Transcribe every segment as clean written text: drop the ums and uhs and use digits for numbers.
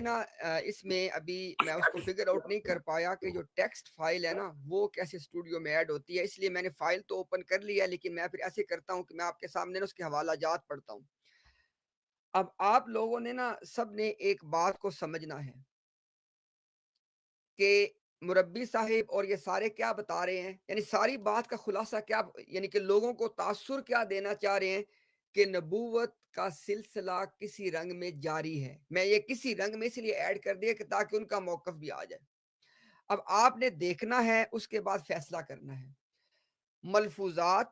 نا اس میں ابھی میں اس کو فگر آؤٹ نہیں کر پایا کہ جو ٹیکسٹ فائل ہے نا وہ کیسے اسٹوڈیو میں ایڈ ہوتی ہے، اس لیے میں نے فائل تو اوپن کر لیا ہے، لیکن میں پھر ایسے کرتا ہوں کہ میں آپ کے سامنے نا اس کے حوالہ جات پڑھتا ہوں۔ اب آپ لوگوں نے نا سب نے ایک بات کو سمجھنا ہے کہ مربی صاحب اور یہ سارے کیا بتا رہے ہیں، یعنی ساری بات کا خلاصہ کیا، یعنی کہ لوگوں کو تاثر کیا دینا چاہ رہے ہیں کہ نبوت کا سلسلہ کسی رنگ میں جاری ہے۔ میں یہ کسی رنگ میں اس لیے ایڈ کر دیا کہ تاکہ ان کا موقف بھی آ جائے۔ اب آپ نے دیکھنا ہے، اس کے بعد فیصلہ کرنا ہے۔ ملفوظات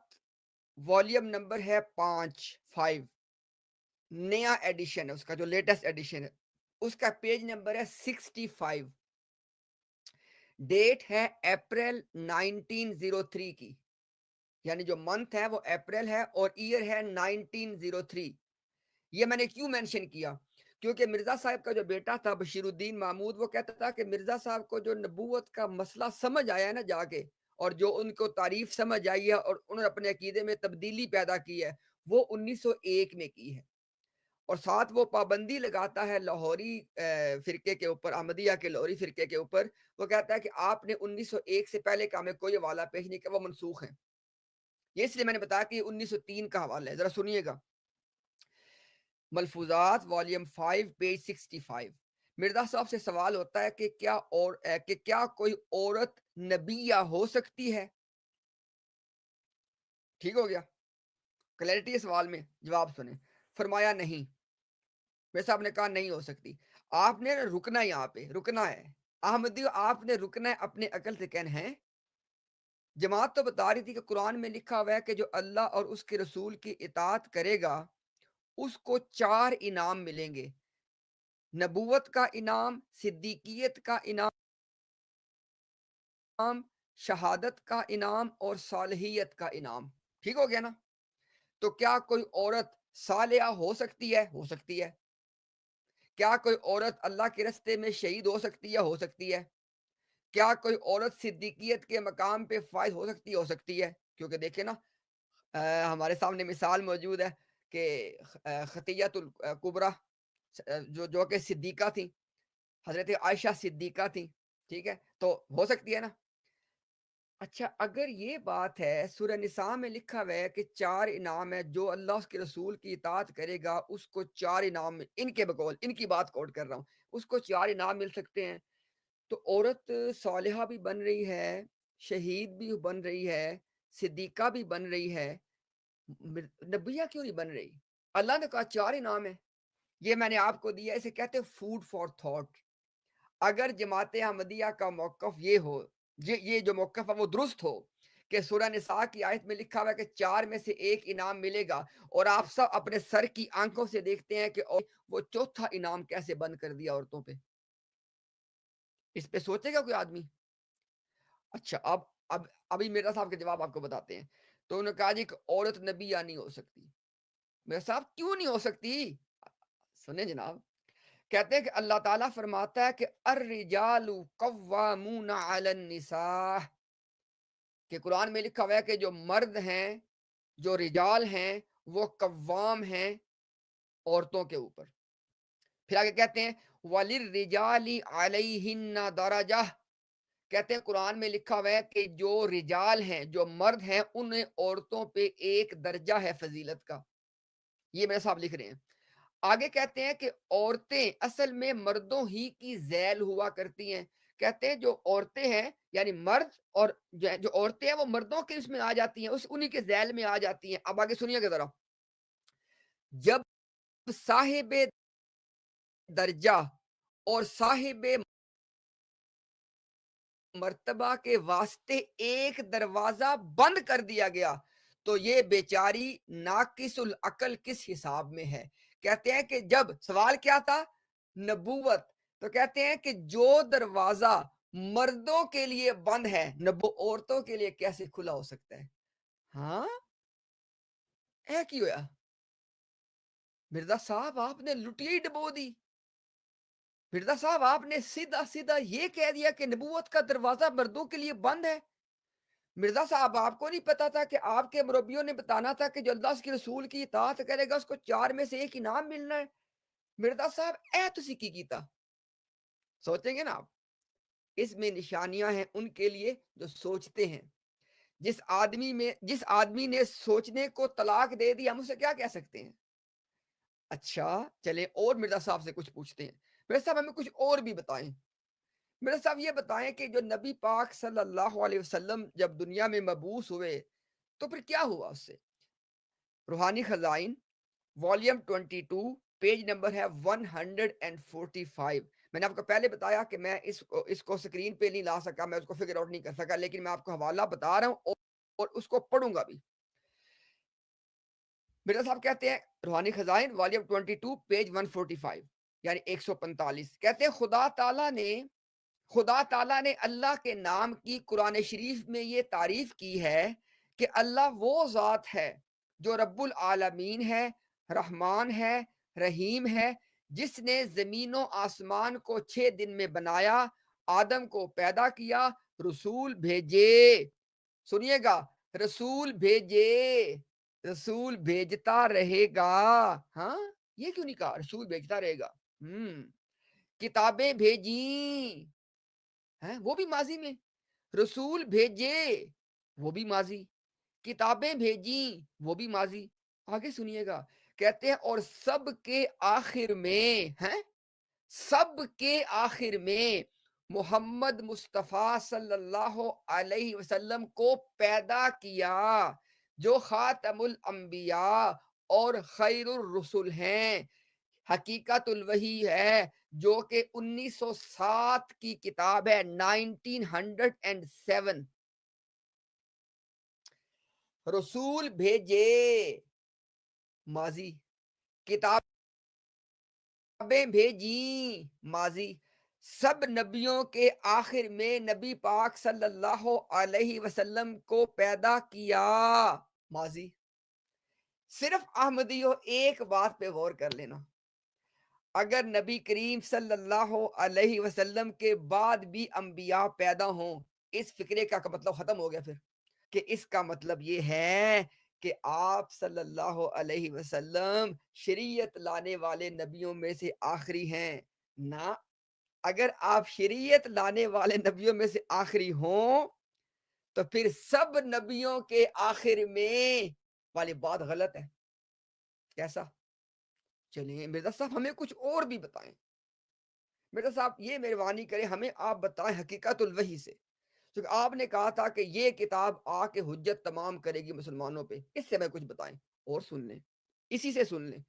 والیوم نمبر ہے 5 نیا ایڈیشن ہے، اس کا جو لیٹسٹ ایڈیشن ہے اس کا پیج نمبر ہے 65، ڈیٹ ہے اپریل 1903 کی، یعنی جو منتھ ہے وہ اپریل ہے اور ایئر ہے 1903۔ یہ میں نے کیوں مینشن کیا؟ کیونکہ مرزا صاحب کا جو بیٹا تھا بشیر الدین محمود، وہ کہتا تھا کہ مرزا صاحب کو جو نبوت کا مسئلہ سمجھ آیا ہے نا جا کے، اور جو ان کو تعریف سمجھ آئی ہے اور انہوں نے اپنے عقیدے میں تبدیلی پیدا کی ہے، وہ 1901 میں کی ہے۔ اور ساتھ وہ پابندی لگاتا ہے لاہوری فرقے کے اوپر، احمدیہ کے لاہوری فرقے کے اوپر۔ وہ کہتا ہے کہ آپ نے 1901 سے پہلے کا ہمیں کوئی حوالہ پیش نہیں کیا، وہ منسوخ ہیں۔ یہ اس لیے میں نے بتایا کہ 1903 کا حوالہ ہے، ذرا سنیے گا۔ ملفوظات والیوم 5 پیج 65۔ مرزا صاحب سے سوال ہوتا ہے کہ کیا کوئی عورت نبیہ ہو سکتی ہے؟ ٹھیک ہو گیا، کلیئرٹی ہے سوال میں، جواب سنیں۔ فرمایا نہیں، میرے صاحب نے کہا نہیں ہو سکتی۔ آپ نے رکنا، یہاں پہ رکنا ہے احمدی، آپ نے رکنا ہے، اپنے عقل سے کہنا ہے۔ جماعت تو بتا رہی تھی کہ قرآن میں لکھا ہوا ہے کہ جو اللہ اور اس کے رسول کی اطاعت کرے گا اس کو 4 انعام ملیں گے: نبوت کا انعام، صدیقیت کا انعام، شہادت کا انعام اور صالحیت کا انعام۔ ٹھیک ہو گیا نا؟ تو کیا کوئی عورت صالحہ ہو سکتی ہے؟ ہو سکتی ہے۔ کیا کوئی عورت اللہ کے رستے میں شہید ہو سکتی ہے؟ ہو سکتی ہے۔ کیا کوئی عورت صدیقیت کے مقام پہ فائز ہو سکتی ہے؟ ہو سکتی ہے۔ کیونکہ دیکھیں نا، ہمارے سامنے مثال موجود ہے کہ خطیت الکبریٰ جو کہ صدیقہ تھیں، حضرت عائشہ صدیقہ تھیں، ٹھیک ہے، تو ہو سکتی ہے نا۔ اچھا، اگر یہ بات ہے، سورہ نساء میں لکھا ہوا ہے کہ 4 انعام ہے، جو اللہ اس کے رسول کی اطاعت کرے گا اس کو 4 انعام، ان کے بقول، ان کی بات کوٹ کر رہا ہوں، اس کو 4 انعام مل سکتے ہیں۔ تو عورت صالحہ بھی بن رہی ہے، شہید بھی بن رہی ہے، صدیقہ بھی بن رہی ہے، نبیہ کیوں نہیں بن رہی؟ اللہ نے کہا 4 انعام ہے۔ یہ میں نے آپ کو دیا، اسے کہتے ہیں فوڈ فار تھاٹ۔ اگر جماعت احمدیہ کا موقف یہ ہو، یہ جو موقف ہے وہ درست ہو کہ سورہ نساء کی آیت میں لکھا ہوا ہے کہ 4 میں سے 1 انعام ملے گا، اور آپ سب اپنے سر کی آنکھوں سے دیکھتے ہیں کہ وہ چوتھا انعام کیسے بند کر دیا عورتوں پہ، اس پہ سوچے گا کوئی آدمی؟ اچھا، ابھی مرزا صاحب کے جواب آپ کو بتاتے ہیں۔ تو انہوں نے کہا جی کہ عورت نبیہ نہیں ہو سکتی۔ مرزا صاحب کیوں نہیں ہو سکتی؟ سنیں جناب، کہتے ہیں کہ اللہ تعالیٰ فرماتا ہے کہ الرجال قوامون علی النساء، کہ قرآن میں لکھا ہوا ہے کہ جو مرد ہیں، جو رجال ہیں، وہ قوام ہیں عورتوں کے اوپر۔ پھر آگے کہتے ہیں وَلِلرِّجَالِ عَلَيْهِنَّ دَرَجَةٌ، کہتے ہیں قرآن میں لکھا ہوا ہے کہ جو رجال ہیں، جو مرد ہیں، انہیں عورتوں پہ ایک درجہ ہے فضیلت کا۔ یہ میرے صاحب لکھ رہے ہیں۔ آگے کہتے ہیں کہ عورتیں اصل میں مردوں ہی کی ذیل ہوا کرتی ہیں۔ کہتے ہیں جو عورتیں ہیں، یعنی مرد، اور جو عورتیں ہیں وہ مردوں کے اس میں آ جاتی ہیں، انہی کے ذیل میں آ جاتی ہیں۔ اب آگے سنیے گا ذرا، جب صاحب درجہ اور صاحب مرتبہ کے واسطے ایک دروازہ بند کر دیا گیا تو یہ بیچاری ناقص العقل کس حساب میں ہے؟ کہتے ہیں کہ جب سوال کیا تھا؟ نبوت، تو کہتے ہیں کہ جو دروازہ مردوں کے لیے بند ہے، عورتوں کے لیے کیسے کھلا ہو سکتا ہے؟ ہاں، اے کی ہویا مرزا صاحب، آپ نے لٹیا ہی ڈبو دی۔ مرزا صاحب، آپ نے سیدھا سیدھا یہ کہہ دیا کہ نبوت کا دروازہ مردوں کے لیے بند ہے۔ مرزا صاحب، آپ کو نہیں پتا تھا کہ آپ کے مربیوں نے بتانا تھا کہ جو اللہ کے رسول کی اطاعت کرے گا اس کو 4 میں سے 1 انعام ملنا ہے؟ مرزا صاحب، اے تسی کی کیتا؟ سوچیں گے نا آپ، اس میں نشانیاں ہیں ان کے لیے جو سوچتے ہیں. جس آدمی نے سوچنے کو طلاق دے دی، ہم اسے کیا کہہ سکتے ہیں؟ اچھا چلیں اور مرزا صاحب سے کچھ پوچھتے ہیں. مرزا صاحب ہمیں کچھ اور بھی بتائیں. مرزا صاحب یہ بتائیں کہ جو نبی پاک صلی اللہ علیہ وسلم جب دنیا میں مبعوث ہوئے تو پھر کیا ہوا اس سے؟ روحانی خزائن والیوم 22 پیج نمبر ہے 145. میں نے آپ کو پہلے بتایا کہ میں اس کو سکرین پہ نہیں لا سکا، میں اس کو فگر آؤٹ نہیں کر سکا، لیکن میں آپ کو حوالہ بتا رہا ہوں اور اس کو پڑھوں گا بھی. مرزا صاحب کہتے ہیں روحانی خزائن والیوم 22 پیج 145 یعنی 145، کہتے ہیں خدا تعالیٰ نے اللہ کے نام کی قرآن شریف میں یہ تعریف کی ہے کہ اللہ وہ ذات ہے جو رب العالمین ہے، رحمان ہے، رحیم ہے، جس نے زمین و آسمان کو 6 دن میں بنایا، آدم کو پیدا کیا، رسول بھیجے. سنیے گا، رسول بھیجے، رسول بھیجتا رہے گا. ہاں یہ کیوں نہیں کہا رسول بھیجتا رہے گا؟ کتابیں بھیجیں ہیں وہ بھی ماضی میں، رسول بھیجے وہ بھی ماضی، کتابیں بھیجیں وہ بھی ماضی. آگے سنیے گا، کہتے ہیں اور سب کے آخر میں ہیں، سب کے آخر میں محمد مصطفیٰ صلی اللہ علیہ وسلم کو پیدا کیا جو خاتم الانبیاء اور خیر الرسل ہیں. حقیقت الوحی ہے جو کہ 1907 کی کتاب ہے، 1907. رسول بھیجے ماضی، کتابیں بھیجیں ماضی. سب نبیوں کے آخر میں نبی پاک صلی اللہ علیہ وسلم کو پیدا کیا ماضی. صرف احمدیوں ایک بات پہ غور کر لینا، اگر نبی کریم صلی اللہ علیہ وسلم کے بعد بھی انبیاء پیدا ہوں، اس فکرے کا مطلب ختم ہو گیا پھر، کہ اس کا مطلب یہ ہے کہ آپ صلی اللہ علیہ وسلم شریعت لانے والے نبیوں میں سے آخری ہیں. نہ، اگر آپ شریعت لانے والے نبیوں میں سے آخری ہوں تو پھر سب نبیوں کے آخر میں والی بات غلط ہے. کیسا؟ چلیے مرزا صاحب ہمیں کچھ اور بھی بتائیں. مرزا صاحب یہ مہربانی کریں، ہمیں آپ بتائیں حقیقت الوحی سے، کیونکہ آپ نے کہا تھا کہ یہ کتاب آ کے حجت تمام کرے گی مسلمانوں پہ. اس سے ہمیں کچھ بتائیں اور سن لیں، اسی سے سن لیں.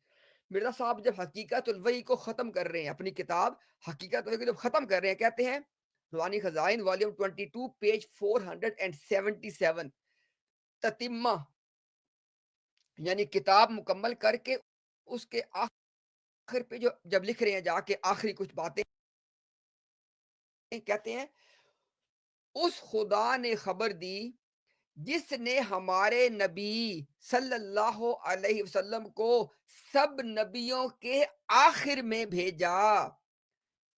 مرزا صاحب جب حقیقت الوحی کو ختم کر رہے ہیں، اپنی کتاب حقیقت الوحی کو جب ختم کر رہے ہیں، کہتے ہیں روحانی خزائن والیوم 22 پیج 477، تتمہ یعنی کتاب مکمل کر کے اس کے آخر پہ جب لکھ رہے ہیں جا کے آخری کچھ باتیں، کہتے ہیں اس خدا نے خبر دی جس نے ہمارے نبی صلی اللہ علیہ وسلم کو سب نبیوں کے آخر میں بھیجا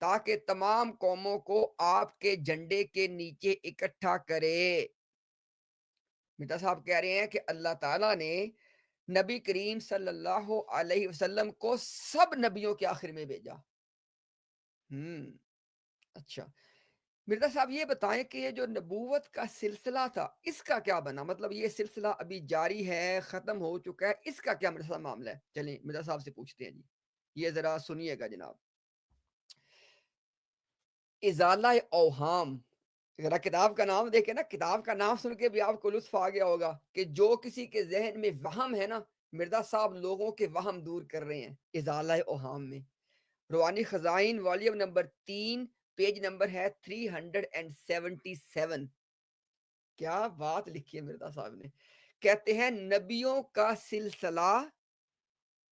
تاکہ تمام قوموں کو آپ کے جھنڈے کے نیچے اکٹھا کرے. مرزا صاحب کہہ رہے ہیں کہ اللہ تعالیٰ نے نبی کریم صلی اللہ علیہ وسلم کو سب نبیوں کے آخر میں بھیجا. اچھا مرزا صاحب یہ بتائیں کہ یہ جو نبوت کا سلسلہ تھا اس کا کیا بنا؟ مطلب یہ سلسلہ ابھی جاری ہے، ختم ہو چکا ہے، اس کا کیا مرزا صاحب معاملہ ہے؟ چلیں مرزا صاحب سے پوچھتے ہیں. جی یہ ذرا سنیے گا جناب. ازالہ اوہام، ذرا کتاب کا نام دیکھیں نا، کتاب کا نام سن کے بھی آپ کو لطف آ گیا ہوگا کہ جو کسی کے ذہن میں وہم ہے نا، مرزا صاحب لوگوں کے وہم دور کر رہے ہیں ازالہ اوہام میں. روحانی خزائن والیوم نمبر 3 پیج نمبر ہے 377. کیا بات لکھی ہے مرزا صاحب نے. کہتے ہیں نبیوں کا سلسلہ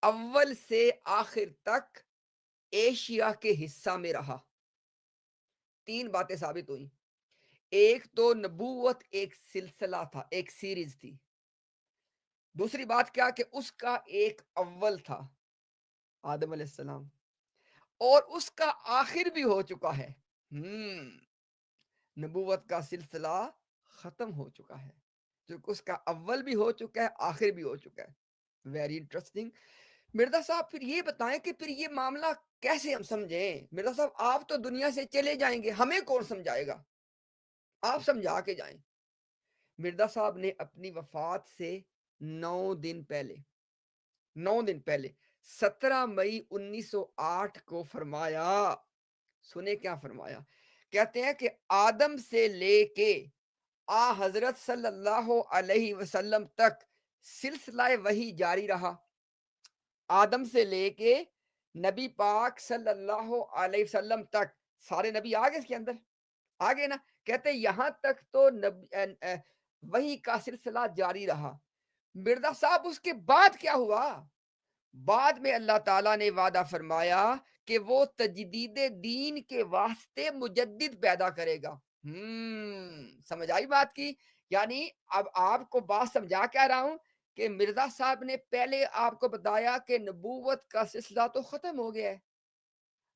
اول سے آخر تک ایشیا کے حصہ میں رہا. 3 باتیں ثابت ہوئی. ایک تو نبوت ایک سلسلہ تھا، ایک سیریز تھی. دوسری بات کیا کہ اس کا ایک اول تھا آدم علیہ السلام، اور اس کا آخر بھی ہو چکا ہے. نبوت کا سلسلہ ختم ہو چکا ہے، جو اس کا اول بھی ہو چکا ہے، آخر بھی ہو چکا ہے. Very interesting. مرزا صاحب پھر یہ بتائیں کہ پھر یہ معاملہ کیسے ہم سمجھیں؟ مرزا صاحب آپ تو دنیا سے چلے جائیں گے، ہمیں کون سمجھائے گا؟ آپ سمجھا کے جائیں۔ مرزا صاحب نے اپنی وفات سے 9 دن پہلے 9 دن پہلے 17 مئی 1908 کو فرمایا، سنے کیا فرمایا؟ کہتے ہیں کہ آدم سے لے کے حضرت صلی اللہ علیہ وسلم تک سلسلہ وحی جاری رہا۔ آدم سے لے کے نبی پاک صلی اللہ علیہ وسلم تک سارے نبی آگے اس کے اندر آگے نا، کہتے یہاں تک تو وحی کا سلسلہ جاری رہا۔ مرزا صاحب اس کے بعد کیا ہوا؟ بعد میں اللہ تعالیٰ نے وعدہ فرمایا کہ وہ تجدید دین کے واسطے مجدد پیدا کرے گا۔ سمجھ آئی بات کی؟ یعنی اب آپ کو بات سمجھا کیا رہا ہوں کہ مرزا صاحب نے پہلے آپ کو بتایا کہ نبوت کا سلسلہ تو ختم ہو گیا ہے،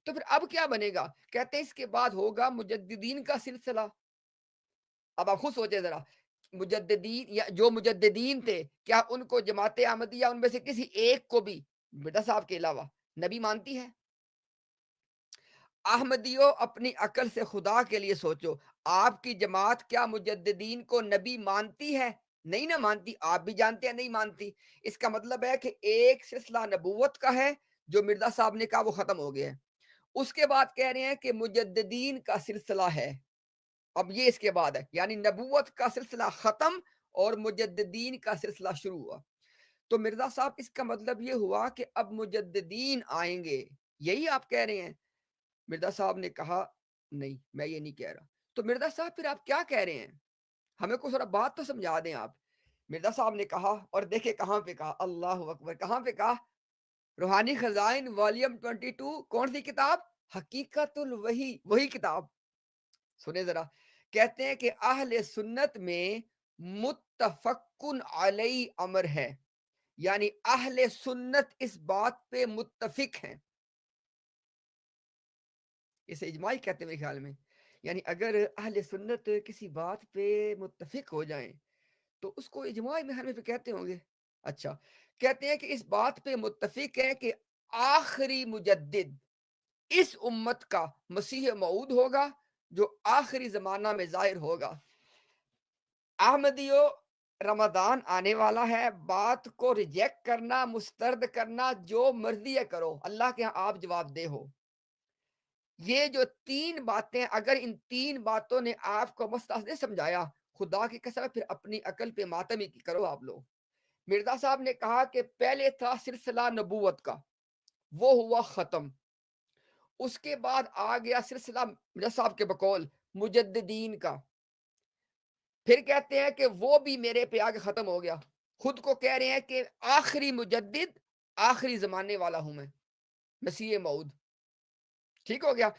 تو پھر اب کیا بنے گا؟ کہتے ہیں اس کے بعد ہوگا مجددین کا سلسلہ۔ اب آپ خود سوچیں ذرا، مجددین یا جو مجددین تھے، کیا ان کو جماعت احمدیہ ان میں سے کسی ایک کو بھی مرزا صاحب کے علاوہ نبی مانتی ہے؟ احمدیوں اپنی عقل سے خدا کے لیے سوچو، آپ کی جماعت کیا مجددین کو نبی مانتی ہے؟ نہیں نہ مانتی، آپ بھی جانتے ہیں نہیں مانتی۔ اس کا مطلب ہے کہ ایک سلسلہ نبوت کا ہے جو مرزا صاحب نے کہا وہ ختم ہو گیا ہے، اس کے بعد کہہ رہے ہیں کہ مجددین کا سلسلہ ہے۔ اب یہ اس کے بعد ہے، یعنی نبوت کا سلسلہ ختم اور مجددین کا سلسلہ شروع ہوا۔ تو مرزا صاحب اس کا مطلب یہ ہوا کہ اب مجددین آئیں گے، یہی آپ کہہ رہے ہیں؟ مرزا صاحب نے کہا نہیں، میں یہ نہیں کہہ رہا۔ تو مرزا صاحب پھر آپ کیا کہہ رہے ہیں؟ ہمیں کو ذرا بات تو سمجھا دیں آپ۔ مرزا صاحب نے کہا، اور دیکھیں کہاں پہ کہا، اللہ اکبر، کہاں پہ کہا؟ روحانی خزائن والیوم 22، کون سی کتاب؟ حقیقت الوحی، وہی کتاب۔ سنیں ذرا، کہتے ہیں کہ اہل سنت میں متفقن علی امر ہے، یعنی اہل سنت اس بات پہ متفق ہیں۔ اسے اجماعی کہتے ہیں میرے خیال میں، یعنی اگر اہل سنت کسی بات پہ متفق ہو جائیں تو اس کو اجماعی میں ہر میں پہ کہتے ہوں گے۔ اچھا، کہتے ہیں کہ اس بات پہ متفق ہے کہ آخری مجدد اس امت کا مسیح موعود ہوگا جو آخری زمانہ میں ظاہر ہوگا۔ احمدیو، رمضان آنے والا ہے، بات کو ریجیکٹ کرنا، مسترد کرنا، جو مرضی ہے کرو، اللہ کے ہاں آپ جواب دہ ہو۔ یہ جو 3 باتیں، اگر ان 3 باتوں نے آپ کو مستحضر سمجھایا، خدا کی قسم پھر اپنی عقل پہ ماتم ہی کرو آپ لوگ۔ مرزا صاحب نے کہا کہ پہلے تھا سلسلہ نبوت کا، وہ ہوا ختم۔ اس کے بعد آ گیا سلسلہ مرزا صاحب کے بقول مجددین کا، پھر کہتے ہیں کہ وہ بھی میرے پہ آگے ختم ہو گیا۔ خود کو کہہ رہے ہیں کہ آخری مجدد، آخری زمانے والا ہوں میں، مسیح موعود۔ ٹھیک ہو گیا؟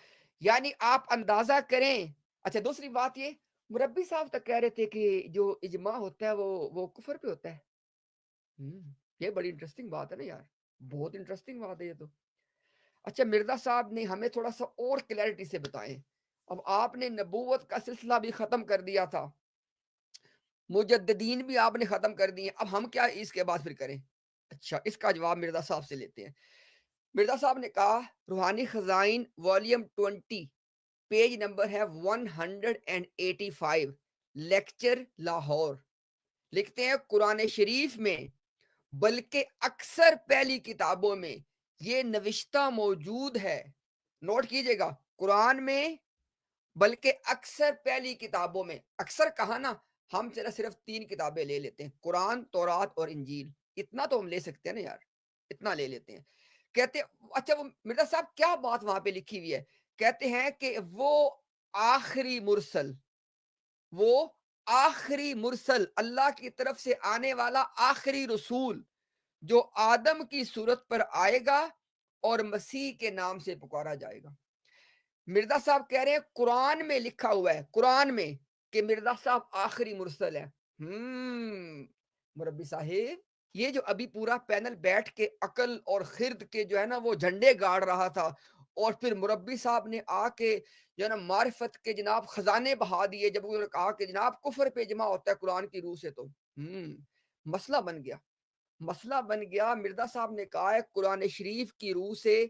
یعنی آپ اندازہ کریں۔ اچھا، دوسری بات یہ، مربی صاحب تک کہہ رہے تھے کہ جو اجماع ہوتا ہے وہ کفر پہ ہوتا ہے۔ یہ بڑی انٹرسٹنگ بات ہے نا یار، بہت انٹرسٹنگ بات ہے یہ تو۔ اچھا، مرزا صاحب نے ہمیں تھوڑا سا اور کلیئرٹی سے بتائیں۔ اب آپ نے نبوت کا سلسلہ بھی ختم کر دیا تھا، مجددین بھی آپ نے ختم کر دیے، اب ہم کیا اس کے بعد پھر کریں؟ اچھا، اس کا جواب مرزا صاحب سے لیتے ہیں۔ مرزا صاحب نے کہا، روحانی خزائن والیوم 20، پیج نمبر ہے 185، لیکچر لاہور، لکھتے ہیں قرآن شریف میں بلکہ اکثر پہلی کتابوں میں یہ نوشتہ موجود ہے۔ نوٹ کیجئے گا، قرآن میں بلکہ اکثر پہلی کتابوں میں، اکثر کہا نا، ہم صرف 3 کتابیں لے لیتے ہیں، قرآن، تورات اور انجیل، اتنا تو ہم لے سکتے ہیں نا یار، اتنا لے لیتے ہیں۔ کہتے اچھا، وہ مرزا صاحب کیا بات وہاں پہ لکھی ہوئی ہے؟ کہتے ہیں کہ وہ آخری مرسل، وہ آخری مرسل، اللہ کی طرف سے آنے والا آخری رسول جو آدم کی صورت پر آئے گا اور مسیح کے نام سے پکارا جائے گا۔ مرزا صاحب کہہ رہے ہیں قرآن میں لکھا ہوا ہے، قرآن میں، کہ مرزا صاحب آخری مرسل ہے۔ مربی صاحب، یہ جو ابھی پورا پینل بیٹھ کے عقل اور خرد کے جو ہے نا وہ جھنڈے گاڑ رہا تھا، اور پھر مربی صاحب نے آ کے جو ہے نا معرفت کے جناب خزانے بہا دیے، جب انہوں نے کہا کہ جناب کفر پہ اجماع ہوتا ہے قرآن کی روح سے، تو مسئلہ بن گیا۔ مسئلہ بن گیا، مرزا صاحب نے کہا ہے قرآن شریف کی روح سے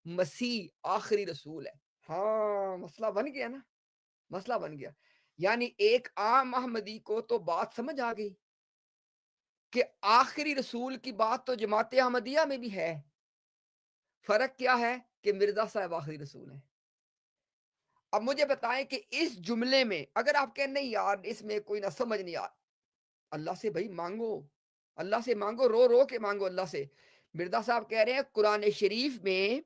مسیح آخری رسول ہے. ہاں مسئلہ بن گیا نا، مسئلہ بن گیا. یعنی ایک عام احمدی کو تو بات سمجھ آ گئی کہ آخری رسول کی بات تو جماعت احمدیہ میں بھی ہے. فرق کیا ہے کہ مرزا صاحب آخری رسول ہیں. اب مجھے بتائیں کہ اس جملے میں اگر آپ کہیں نہیں یار اس میں کوئی نہ سمجھ نہیں آ، اللہ سے بھائی مانگو، اللہ سے مانگو، رو رو کے مانگو اللہ سے. مرزا صاحب کہہ رہے ہیں قرآن شریف میں،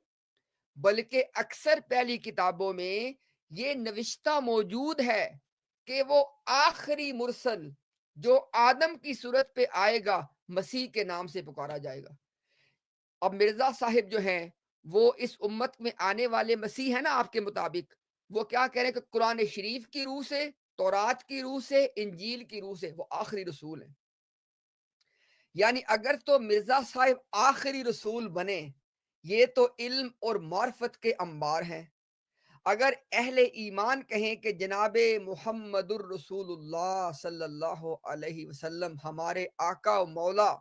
بلکہ اکثر پہلی کتابوں میں یہ نوشتہ موجود ہے کہ وہ آخری مرسل جو آدم کی صورت پہ آئے گا مسیح کے نام سے پکارا جائے گا. اب مرزا صاحب جو ہیں وہ اس امت میں آنے والے مسیح ہیں نا آپ کے مطابق، وہ کیا کہہ رہے ہیں کہ قرآن شریف کی روح سے، تورات کی روح سے، انجیل کی روح سے وہ آخری رسول ہیں. یعنی اگر تو مرزا صاحب آخری رسول بنے، یہ تو علم اور معرفت کے انبار ہیں. اگر اہل ایمان کہیں کہ جناب محمد الرسول اللہ صلی اللہ علیہ وسلم ہمارے آقا و مولا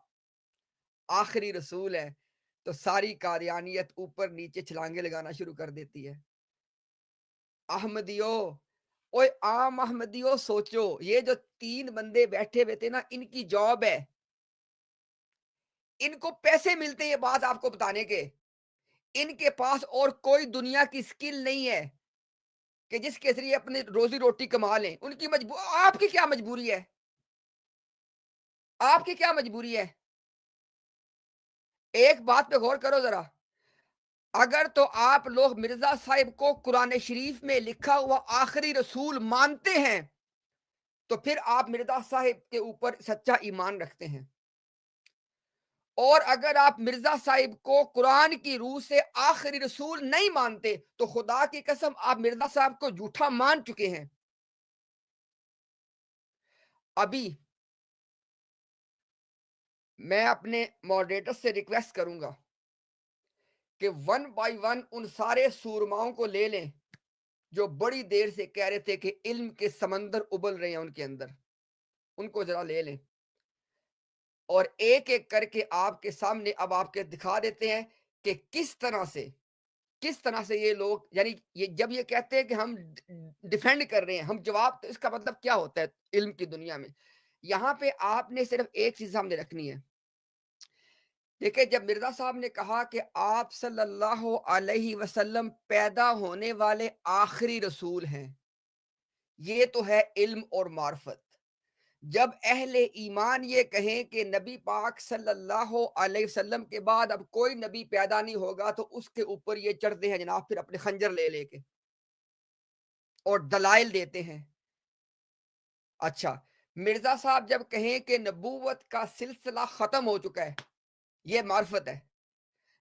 آخری رسول ہے، تو ساری قادیانیت اوپر نیچے چھلانگے لگانا شروع کر دیتی ہے. احمدیو، اوے عام احمدیو سوچو، یہ جو 3 بندے بیٹھے ہوئے تھے نا، ان کی جاب ہے، ان کو پیسے ملتے ہیں یہ بات آپ کو بتانے کے. ان کے پاس اور کوئی دنیا کی سکل نہیں ہے کہ جس کے ذریعے اپنے روزی روٹی کما لیں. ان کی آپ کی کیا مجبوری ہے؟ آپ کی کیا مجبوری ہے؟ ایک بات پہ غور کرو ذرا. اگر تو آپ لوگ مرزا صاحب کو قرآن شریف میں لکھا ہوا آخری رسول مانتے ہیں تو پھر آپ مرزا صاحب کے اوپر سچا ایمان رکھتے ہیں. اور اگر آپ مرزا صاحب کو قرآن کی روح سے آخری رسول نہیں مانتے تو خدا کی قسم آپ مرزا صاحب کو جھوٹا مان چکے ہیں. ابھی میں اپنے ماڈریٹر سے ریکویسٹ کروں گا کہ 1 بائی 1 ان سارے سورماؤں کو لے لیں جو بڑی دیر سے کہہ رہے تھے کہ علم کے سمندر ابل رہے ہیں ان کے اندر، ان کو ذرا لے لیں اور ایک ایک کر کے آپ کے سامنے اب آپ کے دکھا دیتے ہیں کہ کس طرح سے یہ لوگ، یعنی یہ جب یہ کہتے ہیں کہ ہم ڈیفینڈ کر رہے ہیں، ہم جواب، تو اس کا مطلب کیا ہوتا ہے علم کی دنیا میں. یہاں پہ آپ نے صرف ایک چیز سامنے رکھنی ہے. دیکھیں جب مرزا صاحب نے کہا کہ آپ صلی اللہ علیہ وسلم پیدا ہونے والے آخری رسول ہیں، یہ تو ہے علم اور معرفت. جب اہل ایمان یہ کہیں کہ نبی پاک صلی اللہ علیہ وسلم کے بعد اب کوئی نبی پیدا نہیں ہوگا تو اس کے اوپر یہ چڑھتے ہیں جناب پھر اپنے خنجر لے لے کے اور دلائل دیتے ہیں. اچھا، مرزا صاحب جب کہیں کہ نبوت کا سلسلہ ختم ہو چکا ہے، یہ معرفت ہے.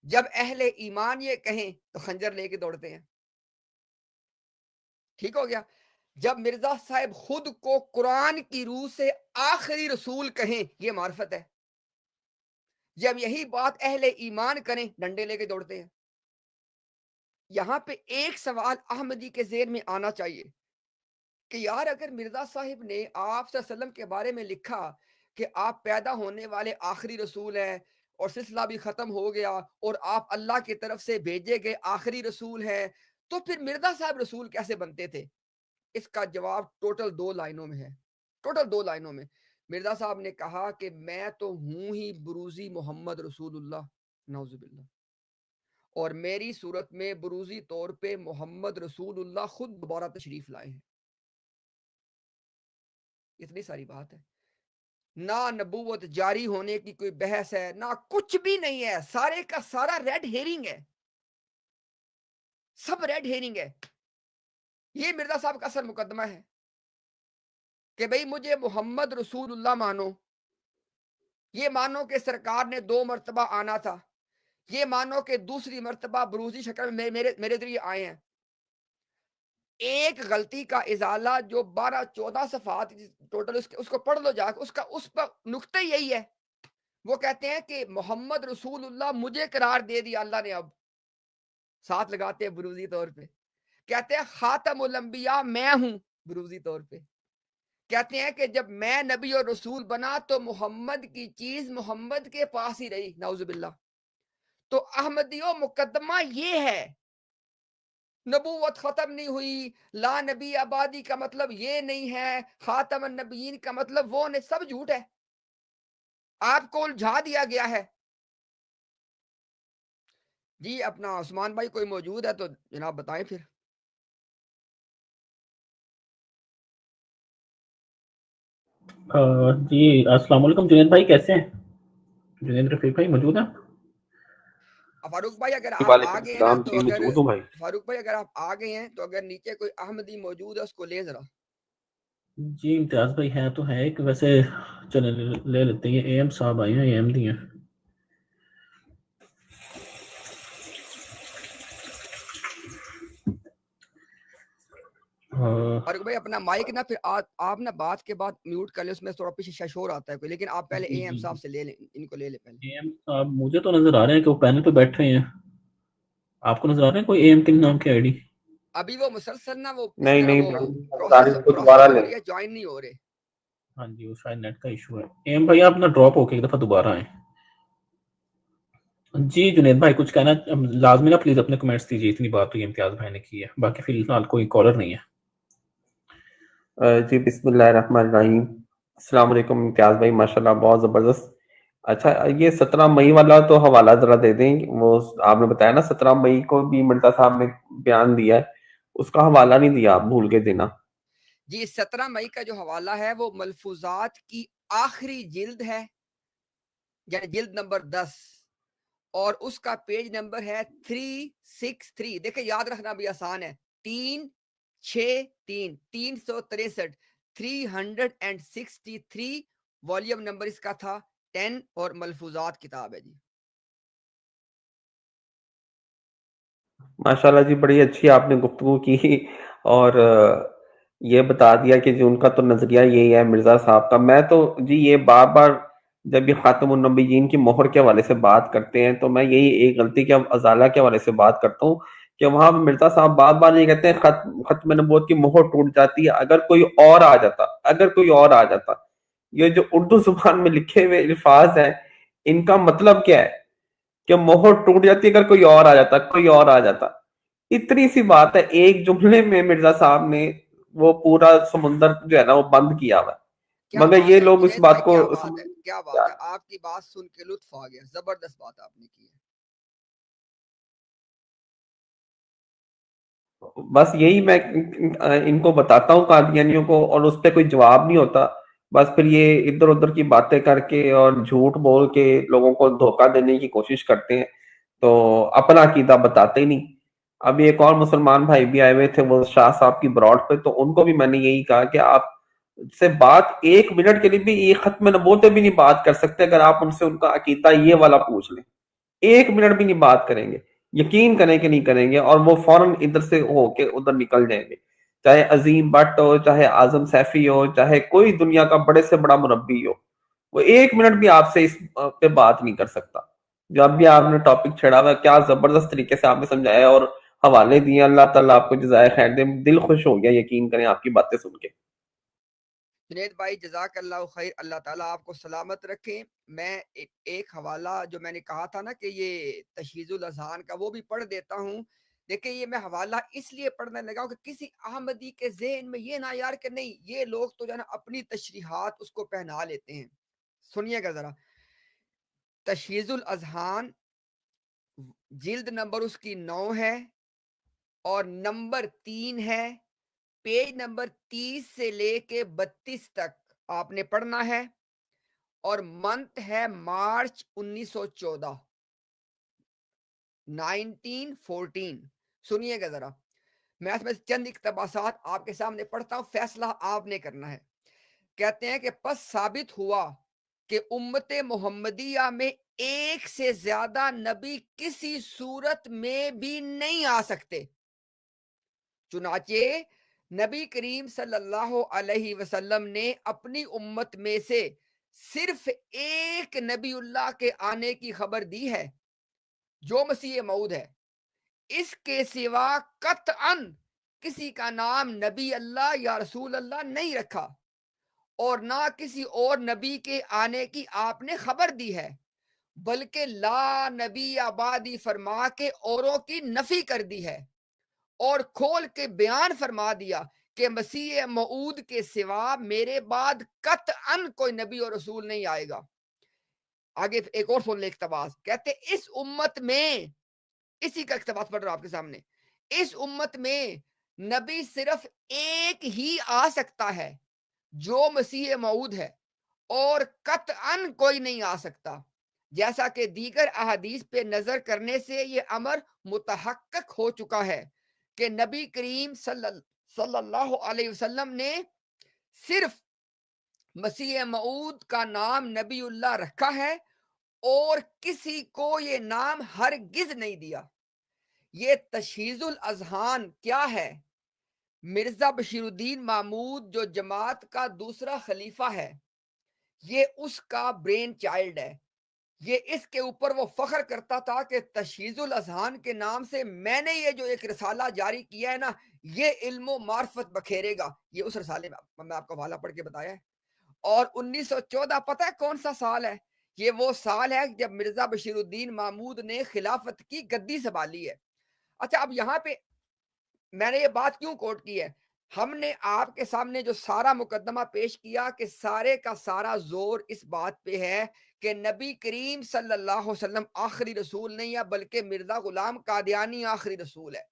جب اہل ایمان یہ کہیں تو خنجر لے کے دوڑتے ہیں. ٹھیک ہو گیا. جب مرزا صاحب خود کو قرآن کی روح سے آخری رسول کہیں یہ معرفت ہے. جب یہی بات اہل ایمان کریں ڈنڈے لے کے دوڑتے ہیں. یہاں پہ ایک سوال احمدی کے ذہن میں آنا چاہیے کہ یار اگر مرزا صاحب نے آپ صلی اللہ علیہ وسلم کے بارے میں لکھا کہ آپ پیدا ہونے والے آخری رسول ہیں اور سلسلہ بھی ختم ہو گیا اور آپ اللہ کی طرف سے بھیجے گئے آخری رسول ہیں، تو پھر مرزا صاحب رسول کیسے بنتے تھے؟ اس کا جواب ٹوٹل 2 لائنوں میں ہے. ٹوٹل 2 لائنوں میں مرزا صاحب نے کہا کہ میں تو ہوں ہی بروزی محمد رسول اللہ، نعوذ باللہ، اور میری صورت میں بروزی طور پہ محمد رسول اللہ خود دوبارہ تشریف لائے ہیں. اتنی ساری بات ہے. نہ نبوت جاری ہونے کی کوئی بحث ہے، نہ کچھ بھی نہیں ہے. سارے کا سارا ریڈ ہیرنگ ہے، سب ریڈ ہیرنگ ہے. یہ مرزا صاحب کا اصل مقدمہ ہے کہ بھئی مجھے محمد رسول اللہ مانو، یہ مانو کہ سرکار نے 2 مرتبہ آنا تھا، یہ مانو کہ دوسری مرتبہ بروزی شکل میں میرے ذریعے آئے ہیں. ایک غلطی کا ازالہ جو 12-14 صفحات ٹوٹل اس کو پڑھ لو جا کے، اس پر نقطہ یہی ہے. وہ کہتے ہیں کہ محمد رسول اللہ مجھے قرار دے دیا اللہ نے. اب ساتھ لگاتے ہیں بروزی طور پہ، کہتے ہیں خاتم الانبیاء میں ہوں بروزی طور پہ. کہتے ہیں کہ جب میں نبی اور رسول بنا تو محمد کی چیز محمد کے پاس ہی رہی، نعوذ باللہ۔ تو احمدیوں مقدمہ یہ ہے، نبوت ختم نہیں ہوئی، لا نبی آبادی کا مطلب یہ نہیں ہے، خاتم النبیین کا مطلب وہ نہیں، سب جھوٹ ہے، آپ کو الجھا دیا گیا ہے۔ جی اپنا عثمان بھائی کوئی موجود ہے تو جناب بتائیں پھر۔ جی السلام علیکم جنید بھائی، کیسے ہیں؟ جنید رفیق بھائی موجود ہیں؟ فاروق بھائی اگر آپ وعلیکم آ گئے ہیں نا السلام تو جی، اگر موجود ہوں بھائی۔ فاروق بھائی اگر آپ آ گئے ہیں تو اگر نیچے کوئی احمدی موجود ہے اس کو لے ذرا۔ جی امتیاز بھائی ہیں تو ہے ایک، ویسے چلے لے لیتے ہیں، اے ایم صاحب آئے ہیں، اے ایم دی ہیں۔ فاروق بھائی اپنا مائک نا پھر آپ نا بات کے بعد میوٹ کر لیں، اس میں تھوڑا پیچھے شور آتا ہے کوئی، لیکن آپ پہلے اے ایم صاحب سے لے لیں، ان کو لے لیں پہلے۔ اے ایم صاحب مجھے تو نظر آ رہے ہیں کہ وہ پینل پہ بیٹھے ہیں، آپ کو نظر آ رہے ہیں کوئی اے ایم کے نام کی آئی ڈی؟ ابھی وہ مسلسل نا وہ اس نہیں طرح نہیں وہ بھائی، کو دوبارہ پروسیس ہو لیں۔ رہی ہے، جوائن نہیں ہو رہے۔ ہاں جی وہ شاید نیٹ کا ایشو ہے۔ اے ایم بھائی آپ اپنا ڈراپ ہو کے ایک دفعہ دوبارہ آئیں۔ جی جنید بھائی کچھ کہنا لازمی نا، پلیز اپنے کمنٹس دیجیے، اتنی بات تو یہ امتیاز بھائی نے کی ہے، باقی فی الحال کوئی کالر نہیں ہے۔ جی بسم اللہ الرحمن الرحیم۔ السلام علیکم امتیاز بھائی، ماشاءاللہ بہت زبردست۔ اچھا یہ 17 مئی والا تو حوالہ ذرا دے دیں، وہ آپ نے بتایا نا 17 مئی کو بھی مرزا صاحب نے بیان دیا ہے، اس کا حوالہ نہیں دیا، آپ بھول کے دینا۔ جی 17 مئی کا جو حوالہ ہے وہ ملفوظات کی آخری جلد ہے، یعنی جلد نمبر 10، اور اس کا پیج نمبر ہے 363۔ دیکھیں یاد رکھنا بھی آسان ہے، 363 363 363، والیوم نمبر اس کا تھا 10، اور ملفوظات کتاب ہے۔ جی ماشاءاللہ جی بڑی اچھی آپ نے گفتگو کی، اور یہ بتا دیا کہ جو ان کا تو نظریہ یہی ہے مرزا صاحب کا۔ میں تو جی یہ بار بار جب یہ خاتم النبیین کی مہر کے حوالے سے بات کرتے ہیں تو میں یہی ایک غلطی کے ازالہ کے حوالے سے بات کرتا ہوں کہ وہاں مرزا صاحب بار بار یہ کہتے ہیں ختم نبوت کی مہر ٹوٹ جاتی ہے اگر کوئی اور آ جاتا، اگر کوئی اور آ جاتا۔ یہ جو اردو زبان میں لکھے ہوئے الفاظ ہیں ان کا مطلب کیا ہے کہ مہر ٹوٹ جاتی اگر کوئی اور آ جاتا، کوئی اور آ جاتا۔ اتنی سی بات ہے، ایک جملے میں مرزا صاحب نے وہ پورا سمندر جو ہے نا وہ بند کیا ہوا ہے، کیا مگر بات یہ ہے لوگ اس جنید بات بھائی، کو کیا بات ہے، کیا بات ہے، آپ کی بات سن کے لطف آ گیا، زبردست بات آپ نے کی ہے۔ بس یہی میں ان کو بتاتا ہوں قادیانیوں کو، اور اس پہ کوئی جواب نہیں ہوتا، بس پھر یہ ادھر ادھر کی باتیں کر کے اور جھوٹ بول کے لوگوں کو دھوکہ دینے کی کوشش کرتے ہیں، تو اپنا عقیدہ بتاتے ہی نہیں۔ ابھی ایک اور مسلمان بھائی بھی آئے ہوئے تھے وہ شاہ صاحب کی براڈ پہ، تو ان کو بھی میں نے یہی کہا کہ آپ سے بات ایک منٹ کے لیے بھی یہ ختم نبوت پہ بھی نہیں بات کر سکتے اگر آپ ان سے ان کا عقیدہ یہ والا پوچھ لیں، ایک منٹ بھی نہیں بات کریں گے، یقین کریں کہ نہیں کریں گے، اور وہ فوراً ادھر سے ہو کے ادھر نکل جائیں گے، چاہے عظیم بٹ ہو، چاہے اعظم سیفی ہو، چاہے کوئی دنیا کا بڑے سے بڑا مربی ہو، وہ ایک منٹ بھی آپ سے اس پہ بات نہیں کر سکتا۔ جو اب بھی آپ نے ٹاپک چھڑا ہوا، کیا زبردست طریقے سے آپ نے سمجھایا اور حوالے دیے، اللہ تعالیٰ آپ کو جزائے خیر دے، دل خوش ہو گیا یقین کریں آپ کی باتیں سن کے۔ جنید بھائی جزاک اللہ خیر، اللہ تعالیٰ آپ کو سلامت رکھیں۔ میں ایک حوالہ جو میں نے کہا تھا نا کہ یہ تشہیز الاذہان کا، وہ بھی پڑھ دیتا ہوں۔ دیکھیں یہ میں حوالہ اس لیے پڑھنے لگا ہوں کہ کسی احمدی کے ذہن میں یہ نہ یار کہ نہیں یہ لوگ تو جو ہے نا اپنی تشریحات اس کو پہنا لیتے ہیں۔ سنیے گا ذرا، تشہیز الاذہان جلد نمبر اس کی 9 ہے اور نمبر 3 ہے، پیج نمبر 30 سے لے کے 32 تک آپ نے پڑھنا ہے، اور منتھ ہے مارچ 1914 1914۔ سنیے گا ذرا، میں اس میں چند اقتباسات آپ کے سامنے پڑھتا ہوں، فیصلہ آپ نے کرنا ہے۔ کہتے ہیں کہ پس ثابت ہوا کہ امت محمدیہ میں ایک سے زیادہ نبی کسی صورت میں بھی نہیں آ سکتے، چنانچہ نبی کریم صلی اللہ علیہ وسلم نے اپنی امت میں سے صرف ایک نبی اللہ کے آنے کی خبر دی ہے جو مسیح موعود ہے، اس کے سوا قطعاً کسی کا نام نبی اللہ یا رسول اللہ نہیں رکھا۔ اور نہ کسی اور نبی کے آنے کی آپ نے خبر دی ہے، بلکہ لا نبی آبادی فرما کے اوروں کی نفی کر دی ہے، اور کھول کے بیان فرما دیا کہ مسیح موعود کے سوا میرے بعد قطعاً کوئی نبی اور رسول نہیں آئے گا۔ آگے ایک اور سن لے اقتباس، کہتے اس امت میں، اسی کا اقتباس پڑھ رہا ہوں آپ کے سامنے، اس امت میں نبی صرف ایک ہی آ سکتا ہے جو مسیح موعود ہے، اور قطعاً کوئی نہیں آ سکتا، جیسا کہ دیگر احادیث پہ نظر کرنے سے یہ امر متحقق ہو چکا ہے کہ نبی کریم صلی اللہ علیہ وسلم نے صرف مسیح موعود کا نام نبی اللہ رکھا ہے اور کسی کو یہ نام ہرگز نہیں دیا۔ یہ تشہیز الاذہان کیا ہے؟ مرزا بشیر الدین محمود جو جماعت کا دوسرا خلیفہ ہے، یہ اس کا برین چائلڈ ہے۔ یہ اس کے اوپر وہ فخر کرتا تھا کہ تشہیز الاذہان کے نام سے میں نے یہ جو ایک رسالہ جاری کیا ہے نا، یہ علم و معرفت بکھیرے گا۔ یہ اس رسالے میں آپ کو حوالہ پڑھ کے بتایا ہے۔ اور 1914 پتہ ہے کون سا سال ہے؟ یہ وہ سال ہے جب مرزا بشیر الدین محمود نے خلافت کی گدی سنبھالی ہے۔ اچھا، اب یہاں پہ میں نے یہ بات کیوں کوٹ کی ہے؟ ہم نے آپ کے سامنے جو سارا مقدمہ پیش کیا کہ سارے کا سارا زور اس بات پہ ہے کہ نبی کریم صلی اللہ علیہ وسلم آخری رسول نہیں ہے، بلکہ مرزا غلام قادیانی آخری رسول ہے۔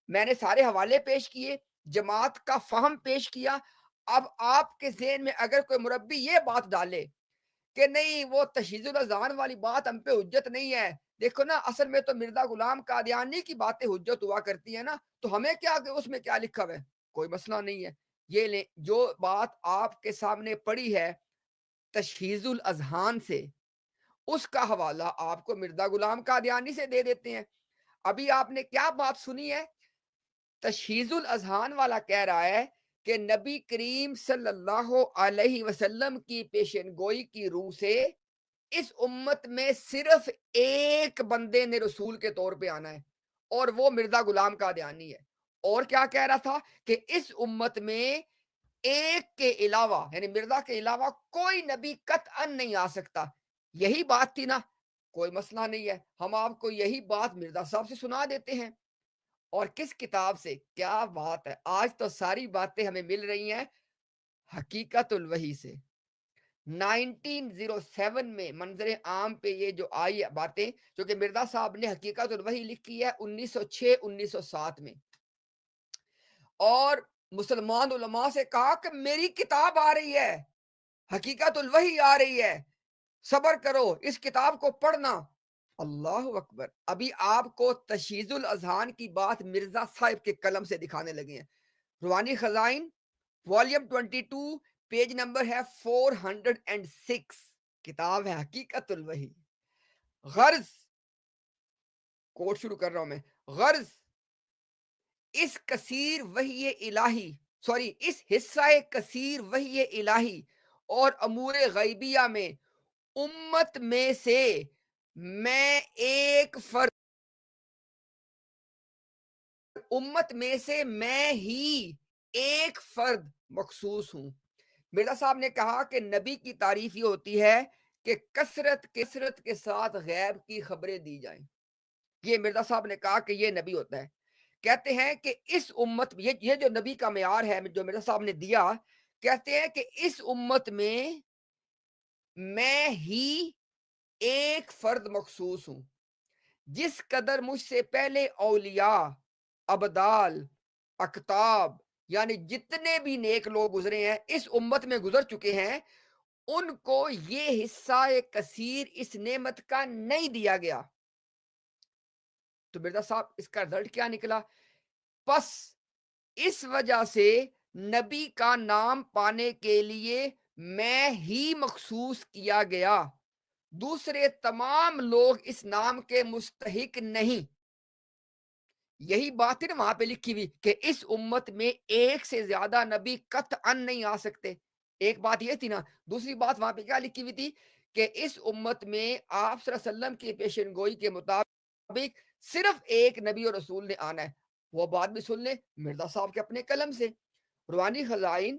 میں نے سارے حوالے پیش کیے، جماعت کا فہم پیش کیا۔ اب آپ کے ذہن میں اگر کوئی مربی یہ بات ڈالے کہ نہیں وہ تشہیز الاذہان والی بات ہم پہ حجت نہیں ہے، دیکھو نا اصل میں تو مرزا غلام قادیانی کی باتیں حجت ہوا کرتی ہیں نا، تو ہمیں کیا کہ اس میں کیا لکھا ہوا ہے؟ کوئی مسئلہ نہیں ہے۔ یہ لیں جو بات آپ کے سامنے پڑی ہے تشہیز الاذہان سے، اس کا حوالہ آپ کو مرزا غلام قادیانی سے دے دیتے ہیں۔ ابھی آپ نے کیا بات سنی ہے؟ تشہیز الاذہان والا کہہ رہا ہے کہ نبی کریم صلی اللہ علیہ وسلم کی پیشن گوئی کی روح سے اس امت میں صرف ایک بندے نے رسول کے طور پہ آنا ہے، اور وہ مرزا غلام قادیانی ہے۔ اور کیا کہہ رہا تھا کہ اس امت میں ایک کے علاوہ، یعنی مرزا کے علاوہ کوئی نبی قطعاً نہیں آ سکتا۔ یہی بات تھی نا، کوئی مسئلہ نہیں ہے، ہم آپ کو یہی بات مرزا صاحب سے سنا دیتے ہیں۔ اور کس کتاب سے؟ کیا بات ہے، آج تو ساری باتیں ہمیں مل رہی ہیں حقیقت الوحی سے۔ 1907 میں منظر عام پہ یہ جو آئی باتیں، جو کہ مرزا صاحب نے حقیقت الوحی لکھی ہے 1906-1907 میں، اور مسلمان علماء سے کہا کہ میری کتاب آ رہی ہے، حقیقت الوحی آ رہی ہے، صبر کرو، اس کتاب کو پڑھنا۔ اللہ اکبر، ابھی آپ کو تشہیز الاذہان کی بات مرزا صاحب کے قلم سے دکھانے لگے ہیں۔ روحانی خزائن والیوم 22 پیج نمبر ہے 406، کتاب ہے حقیقت الوحی۔ غرض، کوٹ شروع کر رہا ہوں میں، غرض اس کثیر وحی الہی، اس حصہ کثیر وحی الہی اور امور غیبیہ میں امت میں سے میں ہی ایک فرد مخصوص ہوں۔ مرزا صاحب نے کہا کہ نبی کی تعریف یہ ہوتی ہے کہ کثرت کے ساتھ غیب کی خبریں دی جائیں۔ یہ مرزا صاحب نے کہا کہ یہ نبی ہوتا ہے۔ کہتے ہیں کہ اس امت، یہ جو نبی کا معیار ہے جو مرزا صاحب نے دیا، کہتے ہیں کہ اس امت میں ہی ایک فرد مخصوص ہوں۔ جس قدر مجھ سے پہلے اولیاء، ابدال، اقطاب، یعنی جتنے بھی نیک لوگ گزرے ہیں اس امت میں گزر چکے ہیں، ان کو یہ حصہ کثیر اس نعمت کا نہیں دیا گیا۔ تو مرزا صاحب اس کا رزلٹ کیا نکلا؟ پس اس وجہ سے نبی کا نام پانے کے لیے میں ہی مخصوص کیا گیا، دوسرے تمام لوگ اس نام کے مستحق نہیں۔ یہی بات ہے نا وہاں پہ لکھی ہوئی کہ اس امت میں ایک سے زیادہ نبی قطعاً نہیں آ سکتے، ایک بات یہ تھی نا۔ دوسری بات وہاں پہ کیا لکھی ہوئی تھی کہ اس امت میں آپ صلی اللہ علیہ وسلم کی پیشن گوئی کے مطابق صرف ایک نبی اور رسول نے آنا ہے۔ وہ بات بھی سن لیں مرزا صاحب کے اپنے قلم سے۔ روحانی خزائن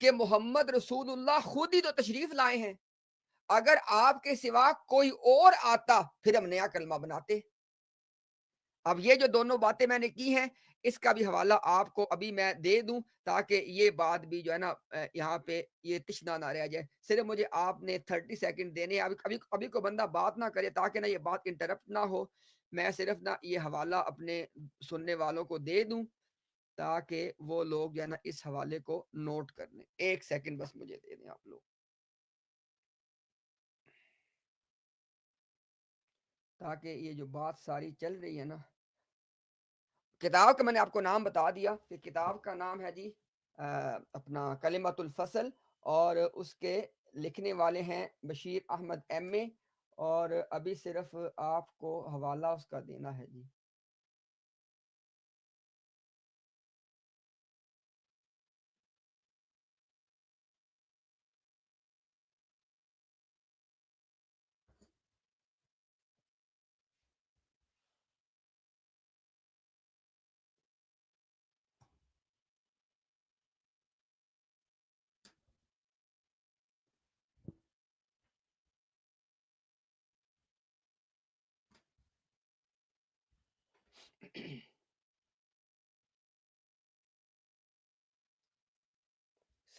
کہ محمد رسول اللہ خود ہی تو تشریف لائے ہیں، اگر آپ کے سوا کوئی اور آتا پھر ہم نیا کلمہ بناتے۔ اب یہ جو دونوں باتیں میں نے کی ہیں اس کا بھی حوالہ آپ کو ابھی میں دے دوں تاکہ یہ بات بھی جو ہے نا یہاں پہ یہ تشنا نہ رہ جائے۔ صرف مجھے آپ نے 30 سیکنڈ دینے، ابھی کوئی بندہ بات نہ کرے تاکہ نہ یہ بات انٹرپٹ نہ ہو، میں صرف نہ یہ حوالہ اپنے سننے والوں کو دے دوں تاکہ وہ لوگ جو ہے نا اس حوالے کو نوٹ کر لیں۔ 1 سیکنڈ بس مجھے دے دیں آپ لوگ، تاکہ یہ جو بات ساری چل رہی ہے نا، کتاب کا میں نے آپ کو نام بتا دیا کہ کتاب کا نام ہے جی اپنا کلمۃ الفصل، اور اس کے لکھنے والے ہیں بشیر احمد ایم اے، اور ابھی صرف آپ کو حوالہ اس کا دینا ہے جی۔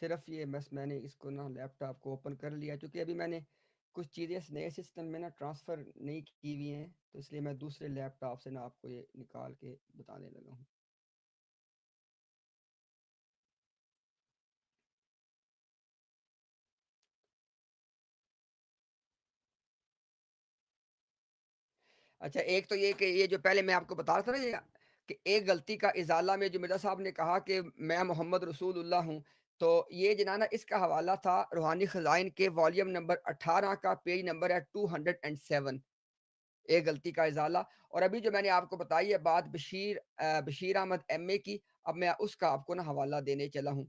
صرف یہ بس میں نے اس کو نا لیپ ٹاپ کو اوپن کر لیا، کیونکہ ابھی میں نے کچھ چیزیں نئے سسٹم میں نا ٹرانسفر نہیں کی ہوئی ہیں، تو اس لیے میں دوسرے لیپ ٹاپ سے نا آپ کو یہ نکال کے بتانے لگا ہوں۔ اچھا، ایک تو یہ کہ یہ جو پہلے میں آپ کو بتا رہا تھا نا یہ کہ ایک غلطی کا ازالہ میں جو مرزا صاحب نے کہا کہ میں محمد رسول اللہ ہوں، تو یہ جنانا اس کا حوالہ تھا روحانی خزائن کے والیوم نمبر 18 کا، پیج نمبر ہے 207، ایک غلطی کا ازالہ۔ اور ابھی جو میں نے آپ کو بتائی ہے بات بشیر احمد ایم اے کی، اب میں اس کا آپ کو نا حوالہ دینے چلا ہوں۔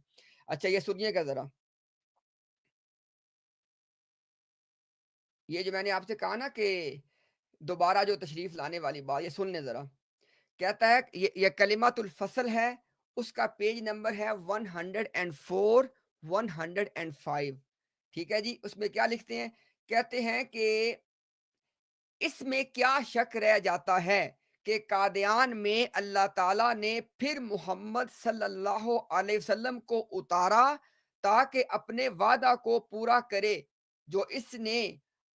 اچھا یہ سنیے گا ذرا، یہ جو میں نے آپ سے کہا نا کہ دوبارہ جو تشریف لانے والی بات، یہ سن لیں ذرا۔ کہتا ہے یہ کلمات الفصل ہے، اس کا پیج نمبر ہے 104 105، ٹھیک ہے جی۔ اس میں کیا لکھتے ہیں؟ کہتے ہیں کہ اس میں کیا شک رہ جاتا ہے کہ قادیان میں اللہ تعالیٰ نے پھر محمد صلی اللہ علیہ وسلم کو اتارا تاکہ اپنے وعدہ کو پورا کرے جو اس نے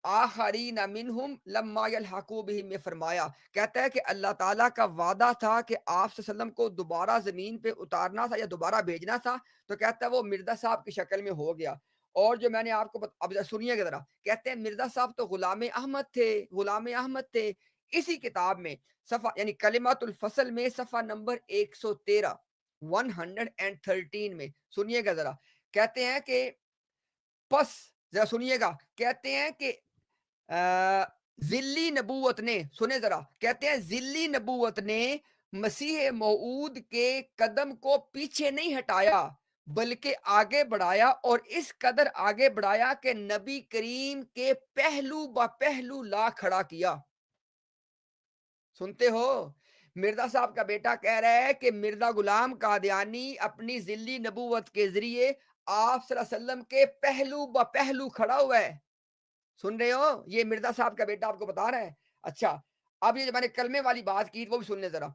آخرین منہم لما یلحقوا بہم میں فرمایا۔ کہتا ہے کہ اللہ تعالیٰ کا وعدہ تھا کہ آپ صلی اللہ علیہ وسلم کو دوبارہ زمین پہ اتارنا تھا یا دوبارہ بھیجنا تھا، تو کہتا ہے وہ مرزا صاحب کی شکل میں ہو گیا۔ اور جو میں نے آپ کو اب سنیے گا ذرا، کہتے ہیں مرزا صاحب تو غلام احمد تھے۔ اسی کتاب میں صفحہ یعنی کلمات الفصل میں صفحہ نمبر 113 113 میں سنیے گا ذرا، کہتے ہیں کہ پس ذرا سنیے گا، کہتے ہیں کہ ذلی نبوت نے، سنیں ذرا، کہتے ہیں ذلی نبوت نے مسیح موعود کے قدم کو پیچھے نہیں ہٹایا بلکہ آگے بڑھایا، اور اس قدر آگے بڑھایا کہ نبی کریم کے پہلو با پہلو لا کھڑا کیا۔ سنتے ہو؟ مرزا صاحب کا بیٹا کہہ رہا ہے کہ مرزا غلام قادیانی اپنی ذلی نبوت کے ذریعے آپ صلی اللہ علیہ وسلم کے پہلو با پہلو کھڑا ہوا ہے۔ سن رہے ہو؟ یہ مرزا صاحب کا بیٹا آپ کو بتا رہا ہے۔ اچھا اب یہ جو میں نے کلمے والی بات کی وہ بھی سن لیں ذرا،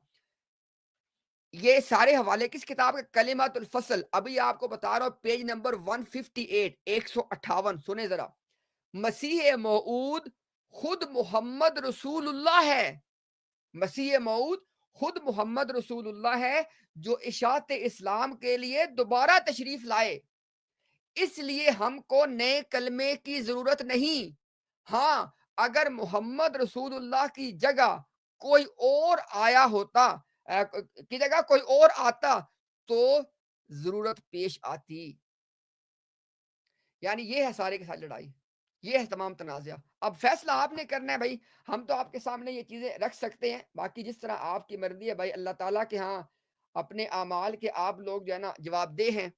یہ سارے حوالے کس کتاب کے؟ کلمات الفصل، ابھی آپ کو بتا رہا ہوں پیج نمبر 158 158، سنیں ذرا۔ مسیح موعود خود محمد رسول اللہ ہے، مسیح موعود خود محمد رسول اللہ ہے جو اشاعت اسلام کے لیے دوبارہ تشریف لائے، اس لیے ہم کو نئے کلمے کی ضرورت نہیں۔ ہاں اگر محمد رسول اللہ کی جگہ کوئی اور آیا ہوتا کی جگہ کوئی اور آتا تو ضرورت پیش آتی۔ یعنی یہ ہے سارے کے ساتھ لڑائی، یہ ہے تمام تنازع۔ اب فیصلہ آپ نے کرنا ہے بھائی، ہم تو آپ کے سامنے یہ چیزیں رکھ سکتے ہیں، باقی جس طرح آپ کی مرضی ہے بھائی، اللہ تعالیٰ کے ہاں اپنے اعمال کے آپ لوگ جو ہے نا جواب دہ ہیں۔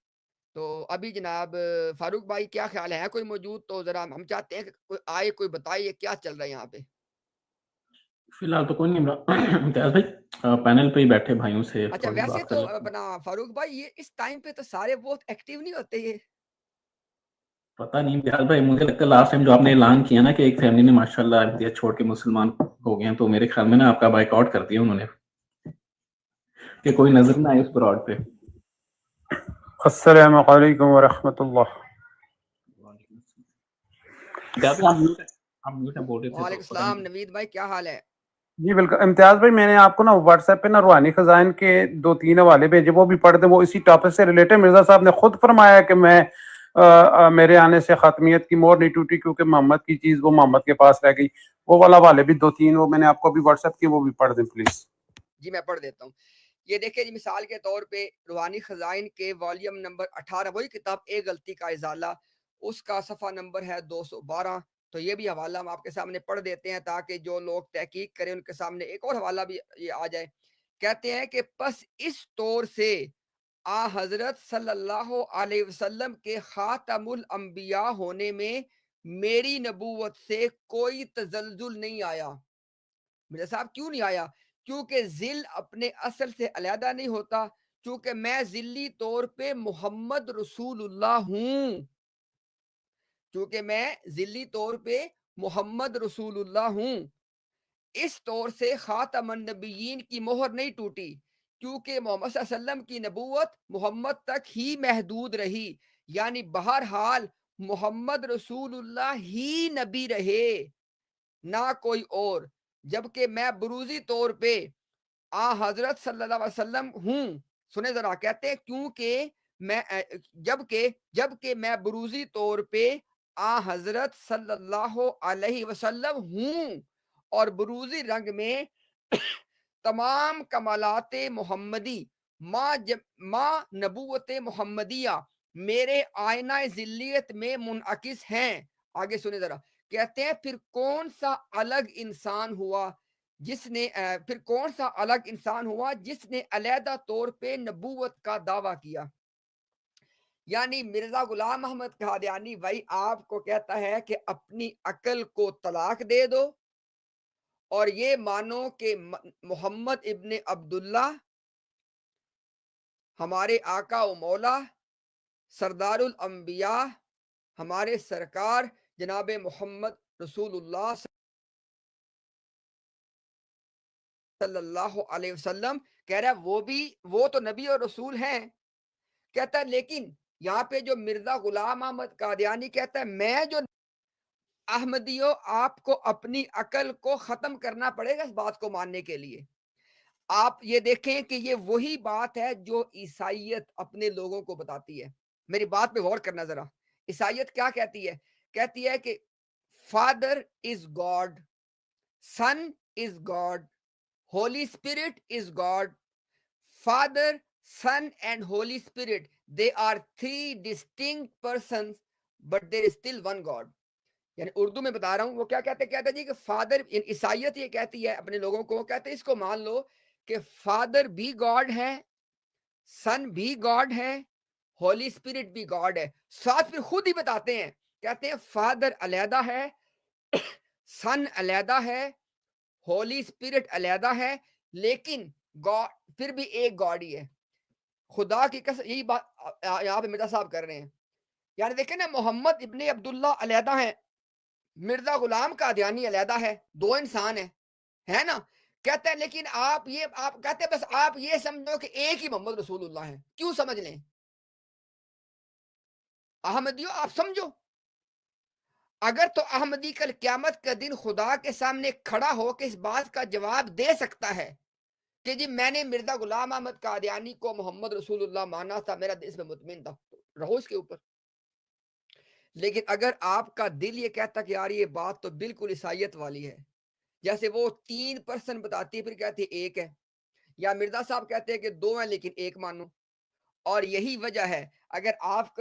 تو ابھی جناب فاروق بھائی کیا خیال ہے کوئی موجود؟ تو ذرا ہم چاہتے ہیں کہ کوئی آئے، کوئی بتائیے کیا چل رہا ہے یہاں پہ۔ فی الحال تو کوئی نہیں امتیاز بھائی پینل پہ ہی بیٹھے بھائیوں سے اچھا تھوڑی ویسے بات کر تو لیتے ہیں. اپنا فاروق بھائی یہ اس ٹائم پہ تو سارے بہت ایکٹیو نہیں ہوتے یہ. پتہ نہیں امتیاز بھائی، مجھے لگتا ہے لاسٹ ٹائم جو آپ نے اعلان کیا نا کہ ایک فیملی نے ماشاء اللہ امتیاز چھوڑ کے مسلمان ہو گئے ہیں، تو میرے خیال میں نا آپ کا بائک آؤٹ کر دیا انہوں نے کہ کوئی نظر نہ آئے اس براڈ پہ. السلام علیکم ورحمۃ اللہ. امتیاز بھائی آپ میوٹ ہیں، بول رہے تھے تو وعلیکم پتہ السلام نہیں. نوید بھائی کیا حال ہے؟ جی بالکل امتیاز بھائی، میں نے آپ کو نا واٹس ایپ پہ نا روحانی خزائن کے 2-3 حوالے بھیجے، وہ بھی پڑھ دیں، وہ اسی ٹاپک سے ریلیٹڈ. مرزا صاحب نے خود فرمایا کہ میں میرے آنے سے خاتمیت کی مور نہیں ٹوٹی کیونکہ محمد کی چیز وہ محمد کے پاس رہ گئی. وہ والا حوالے بھی 2-3 وہ میں نے آپ کو ابھی واٹس ایپ کیے، وہ بھی پڑھ دیں پلیز. جی میں پڑھ دیتا ہوں. یہ دیکھیں جی، مثال کے طور پہ روحانی خزائن کے والیوم نمبر 18، وہی کتاب ایک غلطی کا ازالہ، اس کا صفحہ نمبر ہے 212. تو یہ بھی حوالہ ہم آپ کے سامنے پڑھ دیتے ہیں تاکہ جو لوگ تحقیق کریں ان کے سامنے ایک اور حوالہ بھی یہ آ جائے. کہتے ہیں کہ پس اس طور سے آ حضرت صلی اللہ علیہ وسلم کے خاتم الانبیاء ہونے میں میری نبوت سے کوئی تزلزل نہیں آیا. مرزا صاحب کیوں نہیں آیا؟ کیونکہ ذل اپنے اصل سے علیحدہ نہیں ہوتا، چونکہ میں ذلی طور پہ محمد رسول اللہ ہوں. چونکہ میں ذلی طور پہ محمد رسول اللہ ہوں، اس طور سے خاتم النبیین کی مہر نہیں ٹوٹی، کیونکہ محمد صلی اللہ علیہ وسلم کی نبوت محمد تک ہی محدود رہی. یعنی بہرحال محمد رسول اللہ ہی نبی رہے، نہ کوئی اور، جبکہ میں بروزی طور پہ آ حضرت صلی اللہ علیہ وسلم ہوں. سنیں ذرا، کہتے ہیں کیونکہ میں جبکہ میں بروزی طور پہ آ حضرت صلی اللہ علیہ وسلم ہوں، اور بروزی رنگ میں تمام کمالات محمدی ماں نبوت محمدیہ میرے آئینہ ذلیت میں منعکس ہیں. آگے سنیں ذرا، کہتے ہیں پھر کون سا الگ انسان ہوا جس نے علیحدہ طور پہ نبوت کا دعویٰ کیا. یعنی مرزا غلام احمد قادیانی بھائی آپ کو کہتا ہے کہ اپنی عقل کو طلاق دے دو اور یہ مانو کہ محمد ابن عبداللہ ہمارے آقا و مولا سردار الانبیاء ہمارے سرکار جناب محمد رسول اللہ صلی اللہ علیہ وسلم کہہ رہا ہے وہ تو نبی اور رسول ہیں. کہتا ہے لیکن یہاں پہ جو مرزا غلام احمد قادیانی کہتا ہے میں جو احمدیوں آپ کو اپنی عقل کو ختم کرنا پڑے گا اس بات کو ماننے کے لیے. آپ یہ دیکھیں کہ یہ وہی بات ہے جو عیسائیت اپنے لوگوں کو بتاتی ہے. میری بات پہ غور کرنا ذرا. عیسائیت کیا کہتی ہے؟ کہتی ہے کہ father is God, son is God, holy spirit is God. Father, son and holy spirit, they are three distinct persons but there is still one God. یعنی اردو میں بتا رہا ہوں وہ کیا کہتے ہیں جی کہ فادر، عیسائیت یہ کہتی ہے اپنے لوگوں کو، کہتے ہیں اس کو مان لو کہ فادر بھی گاڈ ہے، سن بھی گاڈ ہے، ہولی اسپرٹ بھی گاڈ ہے. ساتھ پھر خود ہی بتاتے ہیں، کہتے ہیں فادر علیحدہ ہے، سن علیحدہ ہے، ہولی اسپرٹ علیحدہ ہے، لیکن گاڈ پھر بھی ایک گاڈ ہی ہے. خدا کی قسم یہی بات یہاں پہ مرزا صاحب کر رہے ہیں. یعنی دیکھیں نا، محمد ابن عبداللہ علیحدہ ہیں، مرزا غلام قادیانی علیحدہ ہے، دو انسان ہیں، ہے نا. کہتے ہیں لیکن آپ کہتے ہیں بس آپ یہ سمجھو کہ ایک ہی محمد رسول اللہ ہے. کیوں سمجھ لیں احمدیوں؟ آپ سمجھو، اگر تو احمدی کل قیامت کا دن خدا کے سامنے کھڑا ہو کے اس بات کا جواب دے سکتا ہے کہ جی میں نے مرزا غلام احمد قادیانی کو محمد رسول اللہ مانا تھا، میرا اس میں مطمئن تھا، رہو اس کے اوپر. لیکن اگر آپ کا دل یہ کہتا کہ یار یہ بات تو بالکل عیسائیت والی ہے، جیسے وہ 3% بتاتی ہے پھر کہتی ہے ایک ہے، یا مرزا صاحب کہتے ہیں کہ 2 ہیں لیکن ایک مانو. اور یہی وجہ ہے، اگر آپ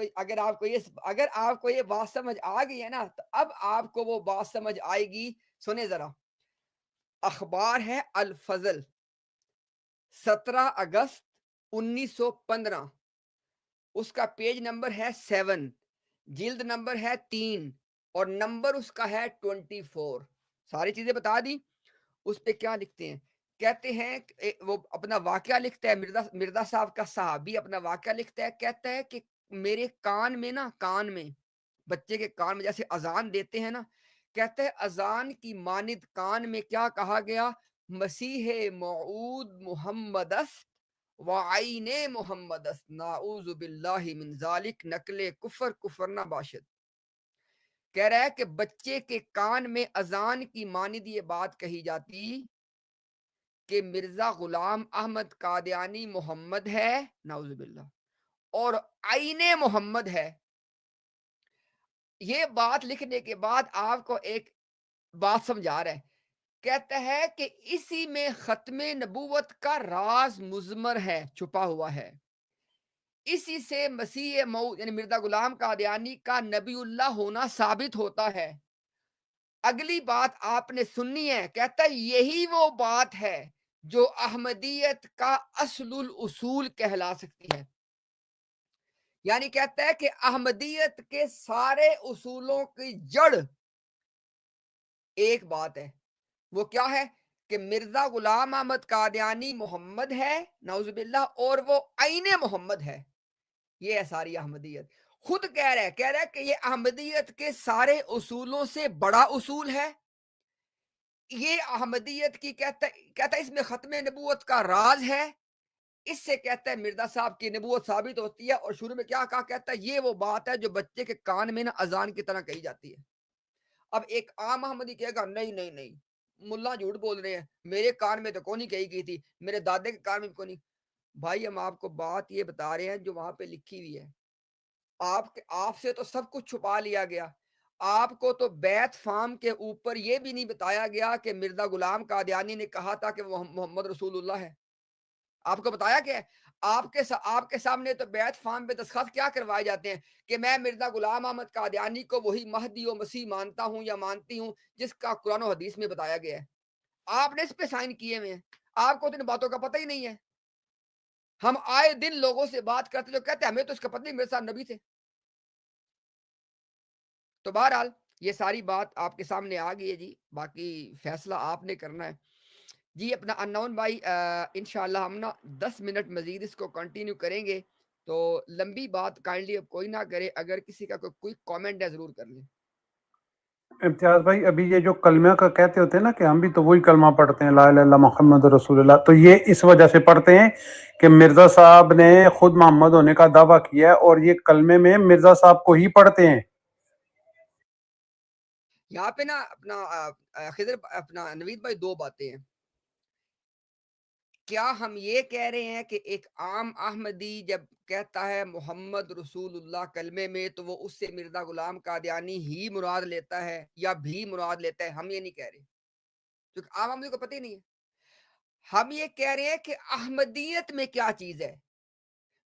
کو یہ بات سمجھ آ گئی ہے نا تو اب آپ کو وہ بات سمجھ آئے گی. سنیں ذرا، اخبار ہے الفضل 17 اگست 1915، اس کا پیج نمبر ہے 7، جلد نمبر ہے 3 اور نمبر اس کا ہے 24. ساری چیزیں بتا دی. اس پہ کیا لکھتے ہیں؟ کہتے ہیں وہ اپنا واقعہ لکھتا ہے، مرزا صاحب کا صحابی اپنا واقعہ لکھتا ہے، کہتا ہے کہ میرے کان میں نا، کان میں، بچے کے کان میں جیسے اذان دیتے ہیں نا، کہتے ہیں اذان کی مانند کان میں کیا کہا گیا؟ مسیح موعود محمد است وعین محمد است، نعوذ باللہ من ذالک، نقل کفر کفر نہ باشد۔ کہہ رہا ہے کہ بچے کے کان میں اذان کی مانند یہ بات کہی جاتی کہ مرزا غلام احمد قادیانی محمد ہے، نعوذ باللہ، اور عین محمد ہے۔ یہ بات لکھنے کے بعد آپ کو ایک بات سمجھا رہا ہے، کہتا ہے کہ اسی میں ختم نبوت کا راز مضمر ہے، چھپا ہوا ہے، اسی سے مسیح موعود یعنی مرزا غلام قادیانی کا نبی اللہ ہونا ثابت ہوتا ہے۔ اگلی بات آپ نے سننی ہے، کہتا ہے یہی وہ بات ہے جو احمدیت کا اصل الاصول کہلا سکتی ہے۔ یعنی کہتا ہے کہ احمدیت کے سارے اصولوں کی جڑ ایک بات ہے، وہ کیا ہے؟ کہ مرزا غلام احمد قادیانی محمد ہے، نعوذ باللہ، اور وہ عین محمد ہے۔ یہ ہے ساری احمدیت۔ خود کہہ رہا ہے کہ یہ احمدیت کے سارے اصولوں سے بڑا اصول ہے، یہ احمدیت کی کہتا ہے اس میں ختم نبوت کا راز ہے، اس سے کہتا ہے مرزا صاحب کی نبوت ثابت ہوتی ہے۔ اور شروع میں کیا کہا؟ کہتا ہے یہ وہ بات ہے جو بچے کے کان میں نا اذان کی طرح کہی جاتی ہے۔ اب ایک عام احمدی کہے گا نہیں نہیں نہیں، ملا جھوٹ بول رہے ہیں، میرے کان میں تو کون نہیں کہی گئی تھی، میرے دادے کے کان میں کون نہیں۔ بھائی ہم آپ کو بات یہ بتا رہے ہیں جو وہاں پہ لکھی ہوئی ہے، آپ سے تو سب کچھ چھپا لیا گیا۔ آپ کو تو بیت فام کے اوپر یہ بھی نہیں بتایا گیا کہ مرزا غلام قادیانی نے کہا تھا کہ وہ محمد رسول اللہ ہے۔ آپ کو بتایا کیا ہے؟ آپ کے سامنے تو بیت فام پہ دستخط کیا کروائے جاتے ہیں کہ میں مرزا غلام احمد قادیانی کو وہی مہدی و مسیح مانتا ہوں یا مانتی ہوں جس کا قرآن و حدیث میں بتایا گیا ہے۔ آپ نے اس پہ سائن کیے ہوئے ہیں، آپ کو تو ان باتوں کا پتہ ہی نہیں ہے۔ ہم آئے دن لوگوں سے بات کرتے جو کہتے ہیں ہمیں تو اس کا پتہ نہیں، میرے ساتھ نبی تھے۔ تو بہرحال یہ ساری بات آپ کے سامنے آ گئی ہے جی، باقی فیصلہ آپ نے کرنا ہے جی۔ اپنا انون بھائی انشاءاللہ ہم نا 10 منٹ مزید اس کو کنٹینیو کریں گے، تو لمبی بات کائنڈلی اب کوئی نہ کرے، اگر کسی کا کوئی کامنٹ ہے ضرور کر لیں۔ امتیاز بھائی ابھی یہ جو کلمہ کا کہتے ہوتے ہیں نا کہ ہم بھی تو وہی کلمہ پڑھتے ہیں، لا الہ الا اللہ محمد رسول اللہ، تو یہ اس وجہ سے پڑھتے ہیں کہ مرزا صاحب نے خود محمد ہونے کا دعویٰ کیا ہے اور یہ کلمے میں مرزا صاحب کو ہی پڑھتے ہیں۔ یہاں پہ نا اپنا خضر اپنا نوید بھائی دو باتیں ہیں۔ کیا ہم یہ کہہ رہے ہیں کہ ایک عام احمدی جب کہتا ہے محمد رسول اللہ کلمے میں تو وہ اس سے مرزا غلام قادیانی ہی مراد لیتا ہے یا بھی مراد لیتا ہے؟ ہم یہ نہیں کہہ رہے، کیونکہ عام احمدی کو پتہ ہی نہیں ہے۔ ہم یہ کہہ رہے ہیں کہ احمدیت میں کیا چیز ہے۔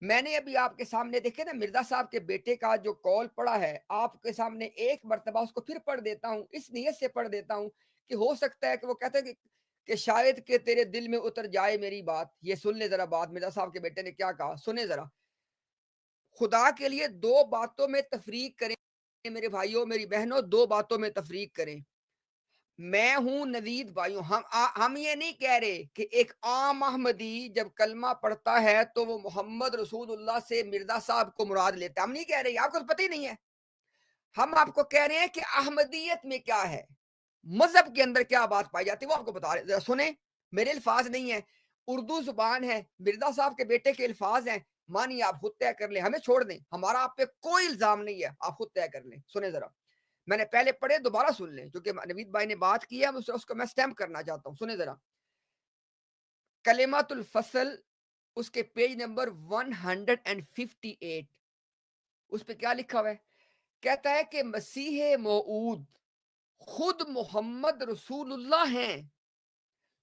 میں نے ابھی آپ کے سامنے دیکھے نا مرزا صاحب کے بیٹے کا جو قول پڑھا ہے، آپ کے سامنے ایک مرتبہ اس کو پھر پڑھ دیتا ہوں، اس نیت سے پڑھ دیتا ہوں کہ ہو سکتا ہے کہ وہ کہتے ہیں کہ شاید کہ تیرے دل میں اتر جائے میری بات۔ یہ سن لے ذرا بات، مرزا صاحب کے بیٹے نے کیا کہا، سنیں ذرا۔ خدا کے لیے دو باتوں میں تفریق کریں میرے بھائیوں میری بہنوں، دو باتوں میں تفریق کریں۔ میں ہوں نوید بھائیوں، ہم یہ نہیں کہہ رہے کہ ایک عام احمدی جب کلمہ پڑھتا ہے تو وہ محمد رسول اللہ سے مرزا صاحب کو مراد لیتا ہے، ہم نہیں کہہ رہے، آپ کو تو پتہ ہی نہیں ہے۔ ہم آپ کو کہہ رہے ہیں کہ احمدیت میں کیا ہے، مذہب کے اندر کیا بات پائی جاتی ہے وہ آپ کو بتا رہے ہیں۔ ذرا سنیں، میرے الفاظ نہیں ہیں، اردو زبان ہے، مرزا صاحب کے بیٹے کے الفاظ ہیں، مانی آپ خود طے کر لیں، ہمیں چھوڑ دیں، ہمارا آپ پہ کوئی الزام نہیں ہے، آپ خود طے کر لیں۔ سنیں ذرا، میں نے پہلے پڑھے، دوبارہ سن لیں، کیونکہ نوید بھائی نے بات کی ہے، اس کو میں سٹیمپ کرنا چاہتا ہوں۔ سنیں ذرا، کلمات الفصل اس کے پیج نمبر 158، اس پہ کیا لکھا ہوا ہے؟ کہتا ہے کہ مسیح موعود خود محمد رسول اللہ ہیں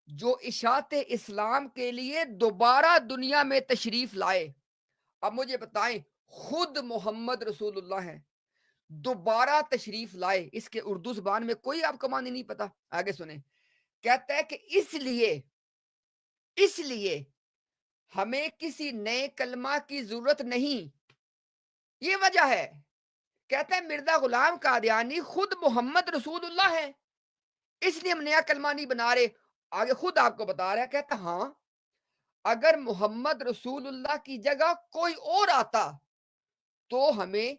جو اشاعت اسلام کے لیے دوبارہ دنیا میں تشریف لائے۔ اب مجھے بتائیں، خود محمد رسول اللہ ہیں، دوبارہ تشریف لائے، اس کے اردو زبان میں کوئی آپ کو معنی نہیں پتا؟ آگے سنیں، کہتا ہے کہ اس لیے ہمیں کسی نئے کلمہ کی ضرورت نہیں، یہ وجہ ہے۔ کہتا ہے مرزا غلام قادیانی خود محمد رسول اللہ ہے، اس لیے ہم نیا کلمہ نہیں بنا رہے، آگے خود آپ کو بتا رہا ہے, کہتا ہاں اگر محمد رسول اللہ کی جگہ کوئی اور آتا تو ہمیں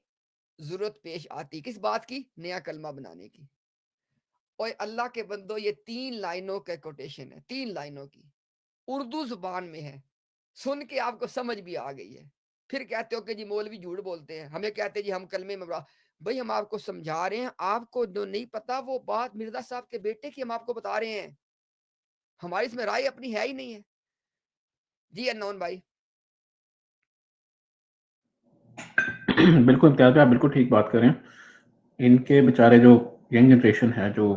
ضرورت پیش آتی کس بات کی؟ نیا کلمہ بنانے کی. اور اللہ کے بندو یہ 3 لائنوں کا کوٹیشن ہے, 3 لائنوں کی, اردو زبان میں ہے, سن کے آپ کو سمجھ بھی آ گئی ہے. پھر کہتے ہو کہ جی مولوی جھوٹ بولتے ہیں, ہمیں کہتے ہیں جی ہم کلمے میں بھائی ہم آپ کو سمجھا رہے ہیں, آپ کو جو نہیں پتا وہ بات مرزا صاحب کے بیٹے کی ہم آپ کو بتا رہے ہیں, ہماری اس میں رائے اپنی ہے ہی نہیں ہے. جی انون بھائی. بالکل امتیاز بھائی, آپ بالکل ٹھیک بات کریں. ان کے بیچارے جو ینگ جنریشن ہے, جو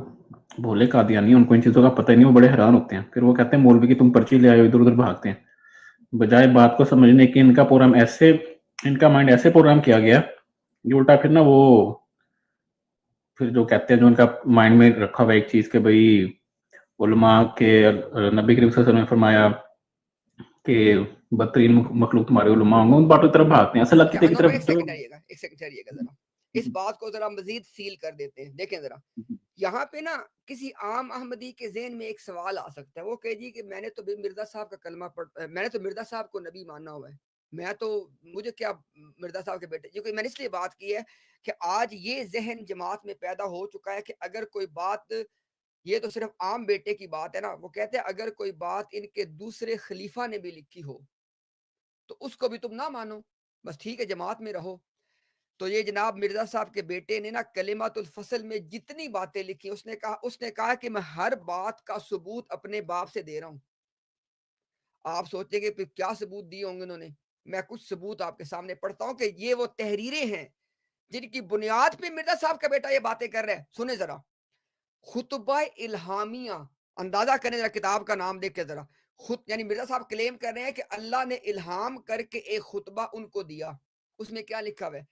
بھولے قادیانی, ان کو ان چیزوں کا پتہ ہی نہیں, وہ بڑے حیران ہوتے ہیں. پھر وہ کہتے ہیں مولوی کی تم پرچی لے آئے ہو, ادھر ادھر بھاگتے ہیں, بجائے بات کو سمجھنے کی. ان کا پروگرام ایسے, ان کا مائنڈ ایسے پروگرام کیا گیا جو الٹا پھر نا وہ پھر جو کہتے ہیں, جو ان کا مائنڈ میں رکھا ہوا ایک چیز کہ بھائی علماء کے, نبی کریم صلی اللہ علیہ وسلم نے فرمایا کہ بدترین مخلوق تمہارے علماء ہوں گے, ان باتوں کی طرف بھاگتے ہیں. ایسا لگتا ہے کہ انون بھائی طرف ایک سیکنڈ ٹھہریے گا ذرا, اس بات کو ذرا مزید سیل کر دیتے ہیں. دیکھیں ذرا یہاں پہ نا کسی عام احمدی کے ذہن میں ایک سوال آ سکتا ہے, وہ کہ جی کہ میں نے تو مرزا صاحب کا کلمہ میں نے تو مرزا صاحب کو نبی ماننا ہوا ہے, میں تو مجھے کیا مرزا صاحب کے بیٹے. کیونکہ میں نے اس لیے بات کی ہے کہ آج یہ ذہن جماعت میں پیدا ہو چکا ہے کہ اگر کوئی بات, یہ تو صرف عام بیٹے کی بات ہے نا, وہ کہتے ہیں اگر کوئی بات ان کے دوسرے خلیفہ نے بھی لکھی ہو تو اس کو بھی تم نہ مانو, بس ٹھیک ہے جماعت میں رہو. تو یہ جناب مرزا صاحب کے بیٹے نے نا کلمات الفصل میں جتنی باتیں لکھی, اس نے کہا کہ میں ہر بات کا ثبوت اپنے باپ سے دے رہا ہوں. آپ سوچیں گے پھر کیا ثبوت دیے ہوں گے انہوں نے. میں کچھ ثبوت آپ کے سامنے پڑھتا ہوں کہ یہ وہ تحریریں ہیں جن کی بنیاد پہ مرزا صاحب کا بیٹا یہ باتیں کر رہے ہیں. سنیں ذرا, خطبہ الہامیہ, اندازہ کریں ذرا, کتاب کا نام دیکھ کے ذرا. یعنی مرزا صاحب کلیم کر رہے ہیں کہ اللہ نے الہام کر کے ایک خطبہ ان کو دیا. اس میں کیا لکھا ہوا ہے؟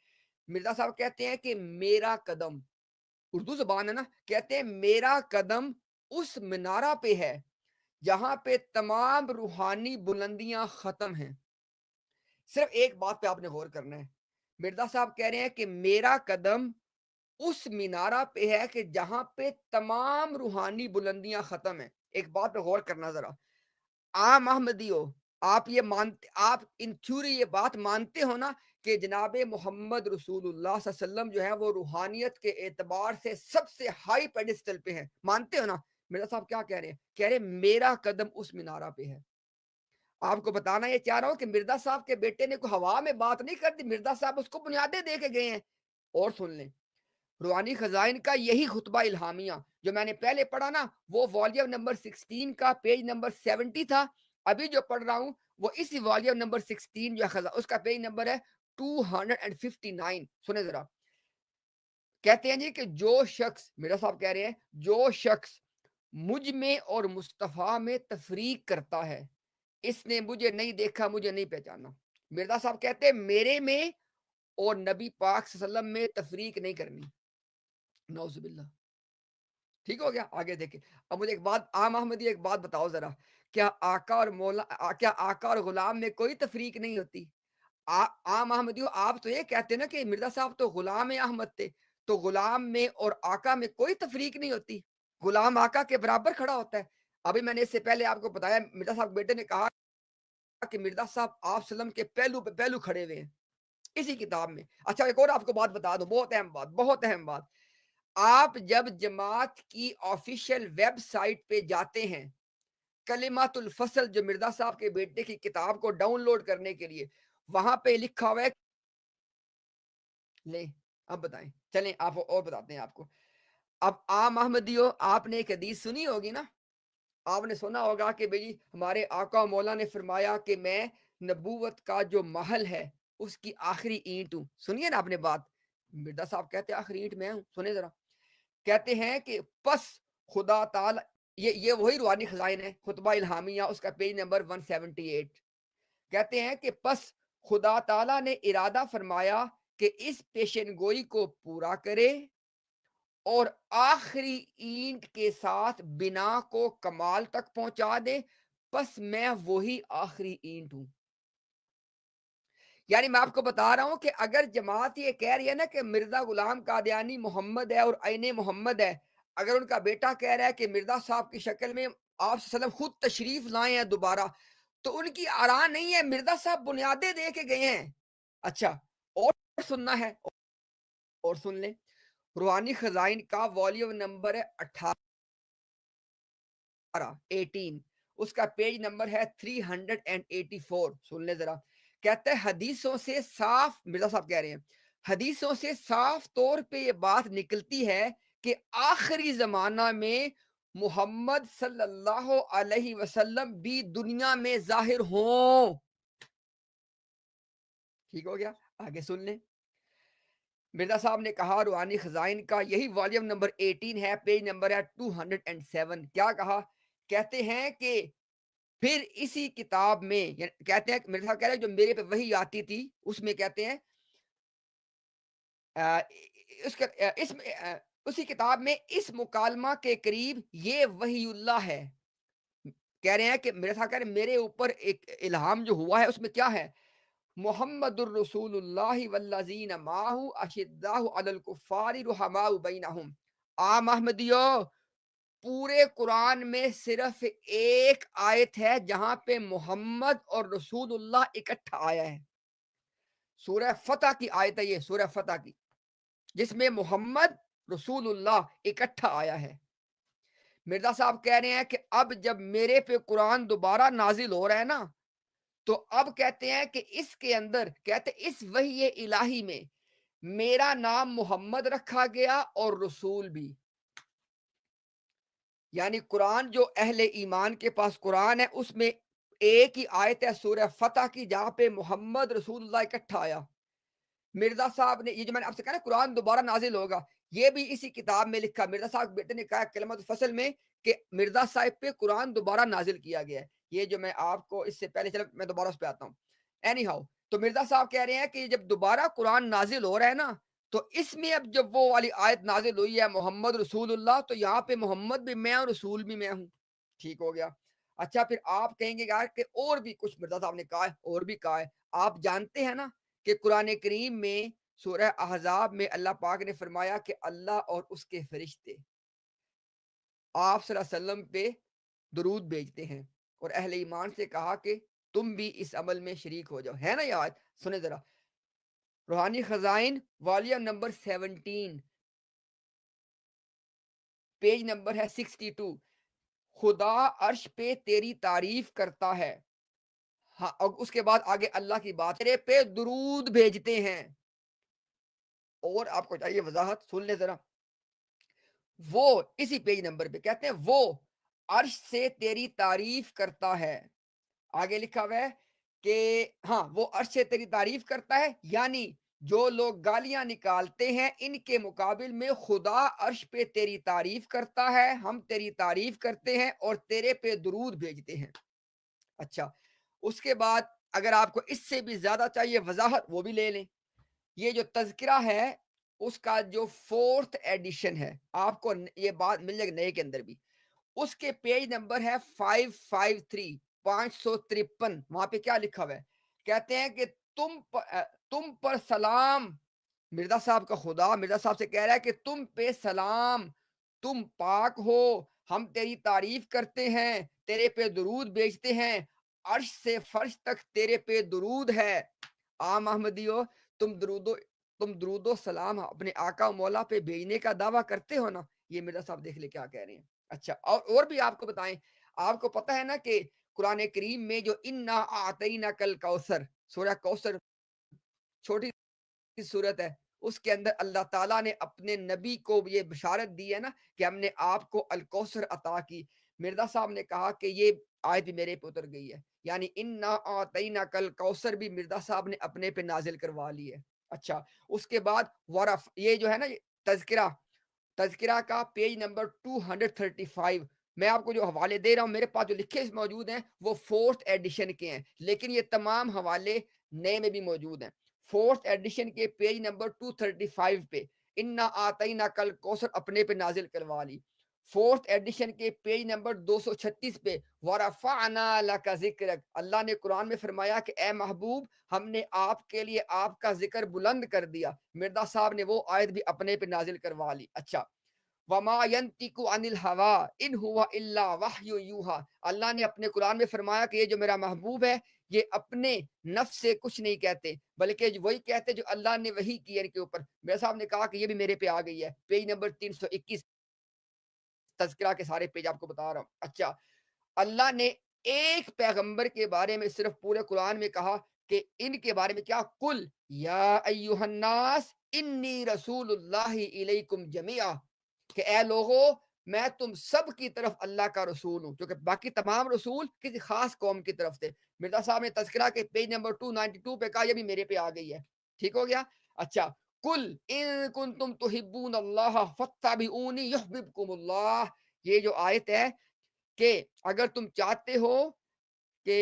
مرزا صاحب کہتے ہیں کہ میرا قدم, اردو زبان ہے نا, کہتے ہیں میرا قدم اس منارہ پہ ہے جہاں پہ تمام روحانی بلندیاں ختم ہیں. صرف ایک بات پہ آپ نے غور کرنا ہے. مرزا صاحب کہہ رہے ہیں کہ میرا قدم اس مینارہ پہ ہے کہ جہاں پہ تمام روحانی بلندیاں ختم ہیں. ایک بات پہ غور کرنا ذرا. عام احمدی ہو, آپ یہ مانتے, آپ ان تھیوری یہ بات مانتے ہو نا کہ جناب محمد رسول اللہ صلی اللہ علیہ وسلم جو ہے وہ روحانیت کے اعتبار سے سب سے ہائی پیڈسٹل پہ ہیں, مانتے ہو نا؟ مرزا صاحب کیا کہہ رہے ہیں؟ کہہ رہے ہیں میرا قدم اس مینارہ پہ ہے. آپ کو بتانا یہ چاہ رہا ہوں کہ مرزا صاحب کے بیٹے نے کوئی ہوا میں بات نہیں کر دی, مرزا صاحب اس کو بنیادیں دے کے گئے ہیں. اور سن لیں, روحانی خزائن کا یہی خطبہ الہامیہ جو میں نے پہلے پڑھا نا, وہ والیوم نمبر 16 کا پیج نمبر 70 تھا. ابھی جو پڑھ رہا ہوں وہ اسی والیوم نمبر 16 جو ہے اس کا پیج نمبر ہے 259. سنیں ذرا, کہتے ہیں جی کہ جو شخص, میرا صاحب کہہ رہے ہیں, جو شخص مجھ میں اور مصطفیٰ میں تفریق کرتا ہے اس نے مجھے نہیں دیکھا, مجھے نہیں پہچانا. مرزا صاحب کہتے ہیں میرے میں اور نبی پاک صلی اللہ علیہ وسلم میں تفریق نہیں کرنی. نعوذ باللہ. ٹھیک ہو گیا, آگے دیکھیں. اب مجھے ایک بات, عام احمدی ایک بات بتاؤ ذرا, کیا آقا اور مولا, کیا آقا اور غلام میں کوئی تفریق نہیں ہوتی؟ عام احمدیوں, آپ تو یہ کہتے ہیں نا کہ مرزا صاحب تو غلام احمد تھے, تو غلام میں اور آقا میں کوئی تفریق نہیں ہوتی, غلام آقا کے برابر کھڑا ہوتا ہے. ابھی میں نے اس سے پہلے آپ کو بتایا, مرزا صاحب بیٹے نے کہا کہ مرزا صاحب آپ وسلم کے پہلو پہ پہلو کھڑے ہوئے ہیں اسی کتاب میں. اچھا ایک اور آپ کو بات بتا دو, بہت اہم بات, بہت اہم بات. آپ جب جماعت کی آفیشیل ویب سائٹ پہ جاتے ہیں, کلمات الفصل جو مرزا صاحب کے بیٹے کی کتاب کو ڈاؤن لوڈ کرنے کے لیے, وہاں پہ لکھا ہوا ہے, لیں اب بتائیں, چلیں آپ اور بتاتے ہیں آپ کو. اب عام احمدیوں, آپ نے ایک حدیث سنی ہوگی نا, آپ نے سنا ہوگا کہ بھئی ہمارے آقا مولا نے فرمایا کہ میں نبوت کا جو محل ہے اس کی آخری اینٹ ہوں. سنیے نا آپ نے بات, مرزا صاحب کہتے ہیں آخری اینٹ میں ہوں. سنیں ذرا, کہتے ہیں کہ پس خدا تعالی, یہ وہی روحانی خزائن ہے, خطبہ الہامیہ, اس کا پیج نمبر 178. کہتے ہیں کہ پس خدا تعالی نے ارادہ فرمایا کہ اس پیشن گوئی کو پورا کرے اور آخری اینٹ کے ساتھ بنا کو کمال تک پہنچا دے, پس میں وہی آخری اینٹ ہوں. یعنی میں آپ کو بتا رہا ہوں کہ اگر جماعت یہ کہہ رہی ہے نا کہ مرزا غلام قادیانی محمد ہے اور عین محمد ہے, اگر ان کا بیٹا کہہ رہا ہے کہ مرزا صاحب کی شکل میں آپ صلی اللہ علیہ وسلم خود تشریف لائے ہیں دوبارہ، تو ان کی آراء نہیں ہے، مرزا صاحب بنیادیں دے کے گئے ہیں۔ اچھا اور سننا ہے اور سن لیں، روحانی خزائن کا والیوم نمبر ہے 18، اس کا پیج نمبر ہے 384، سن لیں ذرا۔ کہتے ہیں حدیثوں سے صاف، مرزا صاحب کہہ رہے ہیں، حدیثوں سے صاف طور پہ یہ بات نکلتی ہے کہ آخری زمانہ میں محمد صلی اللہ علیہ وسلم بھی دنیا میں ظاہر ہوں۔ ٹھیک ہو گیا، آگے سن لیں۔ مرزا صاحب نے کہا روحانی خزائن کا یہی والیوم نمبر 18 ہے، پیج نمبر ہے 207، کیا کہا؟ کہتے ہیں کہ پھر اسی کتاب میں، کہتے ہیں مرزا صاحب کہہ رہے ہیں جو میرے پہ وحی آتی تھی اس میں کہتے ہیں اسی کتاب میں اس مکالمہ کے قریب یہ وحی اللہ ہے۔ کہہ رہے ہیں کہ میرے ساتھ کہہ رہے ہیں میرے اوپر ایک الہام جو ہوا ہے اس میں کیا ہے؟ محمد الرسول اللہ والذین معہ اشداء علی الکفار رحماء بینہم۔ عام احمدیو، پورے قرآن میں صرف ایک آیت ہے جہاں پہ محمد اور رسول اللہ اکٹھا آیا ہے، سورہ فتح کی آیت ہے یہ، سورہ فتح کی، جس میں محمد رسول اللہ اکٹھا آیا ہے۔ مرزا صاحب کہہ رہے ہیں کہ اب جب میرے پہ قرآن دوبارہ نازل ہو رہا ہے نا، تو اب کہتے ہیں کہ اس کے اندر، کہتے ہیں اس وحی الہی میں میرا نام محمد رکھا گیا اور رسول بھی، یعنی قرآن جو اہل ایمان کے پاس قرآن ہے اس میں ایک ہی آیت ہے سورہ فتح کی جہاں پہ محمد رسول اللہ اکٹھا آیا۔ مرزا صاحب نے یہ جو میں نے آپ سے کہا نا قرآن دوبارہ نازل ہوگا، یہ بھی اسی کتاب میں لکھا، مرزا صاحب بیٹے نے کہا کلمۃ الفصل میں کہ مرزا صاحب پہ قرآن دوبارہ نازل کیا گیا ہے۔ یہ جو میں آپ کو اس سے پہلے، چلو میں دوبارہ اس پہ آتا ہوں، اینی ہاؤ، تو مرزا صاحب کہہ رہے ہیں کہ جب دوبارہ قرآن نازل ہو رہا ہے نا، تو اس میں اب جب وہ والی آیت نازل ہوئی ہے محمد رسول اللہ، تو یہاں پہ محمد بھی میں اور رسول بھی میں ہوں۔ ٹھیک ہو گیا۔ اچھا پھر آپ کہیں گے یار کہ اور بھی کچھ مرزا صاحب نے کہا ہے، اور بھی کہا ہے، آپ جانتے ہیں نا کہ قرآن کریم میں سورہ احزاب میں اللہ پاک نے فرمایا کہ اللہ اور اس کے فرشتے آپ صلی اللہ علیہ وسلم پہ درود بھیجتے ہیں، اور اہل ایمان سے کہا کہ تم بھی اس عمل میں شریک ہو جاؤ، ہے نا یہ آیت؟ سنیں ذرا، روحانی خزائن والیوم نمبر 17، پیج نمبر ہے 62، خدا عرش پہ تیری تعریف کرتا ہے، ہاں، اور اس کے بعد آگے اللہ کی بات، تیرے پہ درود بھیجتے ہیں، اور آپ کو چاہیے وضاحت، سن لیں ذرا، وہ اسی پیج نمبر پہ کہتے ہیں وہ عرش سے تیری تعریف کرتا ہے، آگے لکھا ہوا ہے کہ ہاں وہ عرش سے تیری تعریف کرتا ہے، یعنی جو لوگ گالیاں نکالتے ہیں ان کے مقابل میں خدا عرش پہ تیری تعریف کرتا ہے، ہم تیری تعریف کرتے ہیں اور تیرے پہ درود بھیجتے ہیں۔ اچھا اس کے بعد اگر آپ کو اس سے بھی زیادہ چاہیے وضاحت وہ بھی لے لیں، یہ جو تذکرہ ہے اس کا جو 4th ایڈیشن ہے، آپ کو یہ بات مل جائے گی نئے کے اندر بھی، اس کے پیج نمبر ہے 553، 553، وہاں پہ کیا لکھا ہوا ہے؟ کہتے ہیں کہ تم پر سلام، مرزا صاحب کا خدا مرزا صاحب سے کہہ رہا ہے کہ تم پہ سلام، تم پاک ہو، ہم تیری تعریف کرتے ہیں، تیرے پہ درود بھیجتے ہیں، عرش سے فرش تک تیرے پہ درود ہے۔ عام احمدیو، تم درود و سلام اپنے آقا و مولا پہ بھیجنے کا دعویٰ کرتے ہو نا؟ یہ مرزا صاحب دیکھ لے کیا کہہ رہے ہیں۔ اچھا اور بھی آپ کو بتائیں، آپ کو پتہ ہے نا کہ قرآن کریم میں جو انا اعطیناک الکوثر، سورہ کوثر چھوٹی صورت ہے، اس کے اندر اللہ تعالیٰ نے اپنے نبی کو یہ بشارت دی ہے نا کہ ہم نے آپ کو الکوثر عطا کی۔ مرزا صاحب نے کہا کہ یہ آیت بھی میرے پہ اتر گئی ہے، یعنی انا اعطیناک الکوثر بھی مرزا صاحب نے اپنے پہ نازل کروا لی ہے۔ اچھا اس کے بعد ورف، یہ جو ہے نا تذکرہ کا پیج نمبر 235، میں آپ کو جو حوالے دے رہا ہوں میرے پاس جو لکھے موجود ہیں وہ 4th ایڈیشن کے ہیں، لیکن یہ تمام حوالے نئے میں بھی موجود ہیں۔ 4th ایڈیشن کے پیج نمبر 235 پہ انا اعطیناک الکوثر اپنے پہ نازل کروا لی۔ 4th ایڈیشن کے پیج نمبر 236 پہ وَرَفَعْنَا لَكَ ذِكْرَكَ، اللہ نے قرآن میں فرمایا کہ اے محبوب ہم نے آپ کے لیے آپ کا ذکر بلند کر دیا۔ مرزا صاحب نے وہ آیت بھی اپنے پہ نازل کروا لی۔ اچھا وما ينطق عن الهوى ان هو الا وحی یوحى، اللہ نے اپنے قرآن میں فرمایا کہ یہ جو میرا محبوب ہے یہ اپنے نفس سے کچھ نہیں کہتے بلکہ وہی کہتے جو اللہ نے وحی کی ہے ان کے اوپر۔ میرے صاحب نے کہا کہ یہ بھی میرے پہ آ گئی ہے، پیج نمبر 321 تذکرہ کے سارے پیج آپ کو بتا رہا ہوں۔ اچھا، اللہ نے ایک پیغمبر کے بارے میں صرف پورے قرآن میں کہا کہ ان کے بارے میں کیا، کل یا ایھا الناس انی رسول اللہ الیکم جمیعا، کہ اے لوگو میں تم سب کی طرف اللہ کا رسول ہوں، کیونکہ باقی تمام رسول کسی خاص قوم کی طرف تھے۔ مرزا صاحب نے تذکرہ کے پیج نمبر 292 پہ کہا یہ بھی میرے پہ آ گئی ہے، ٹھیک ہو گیا۔ اچھا، کل ان کنتم تحبون اللہ فاتبعونی یحببکم اللہ، یہ جو آیت ہے کہ اگر تم چاہتے ہو کہ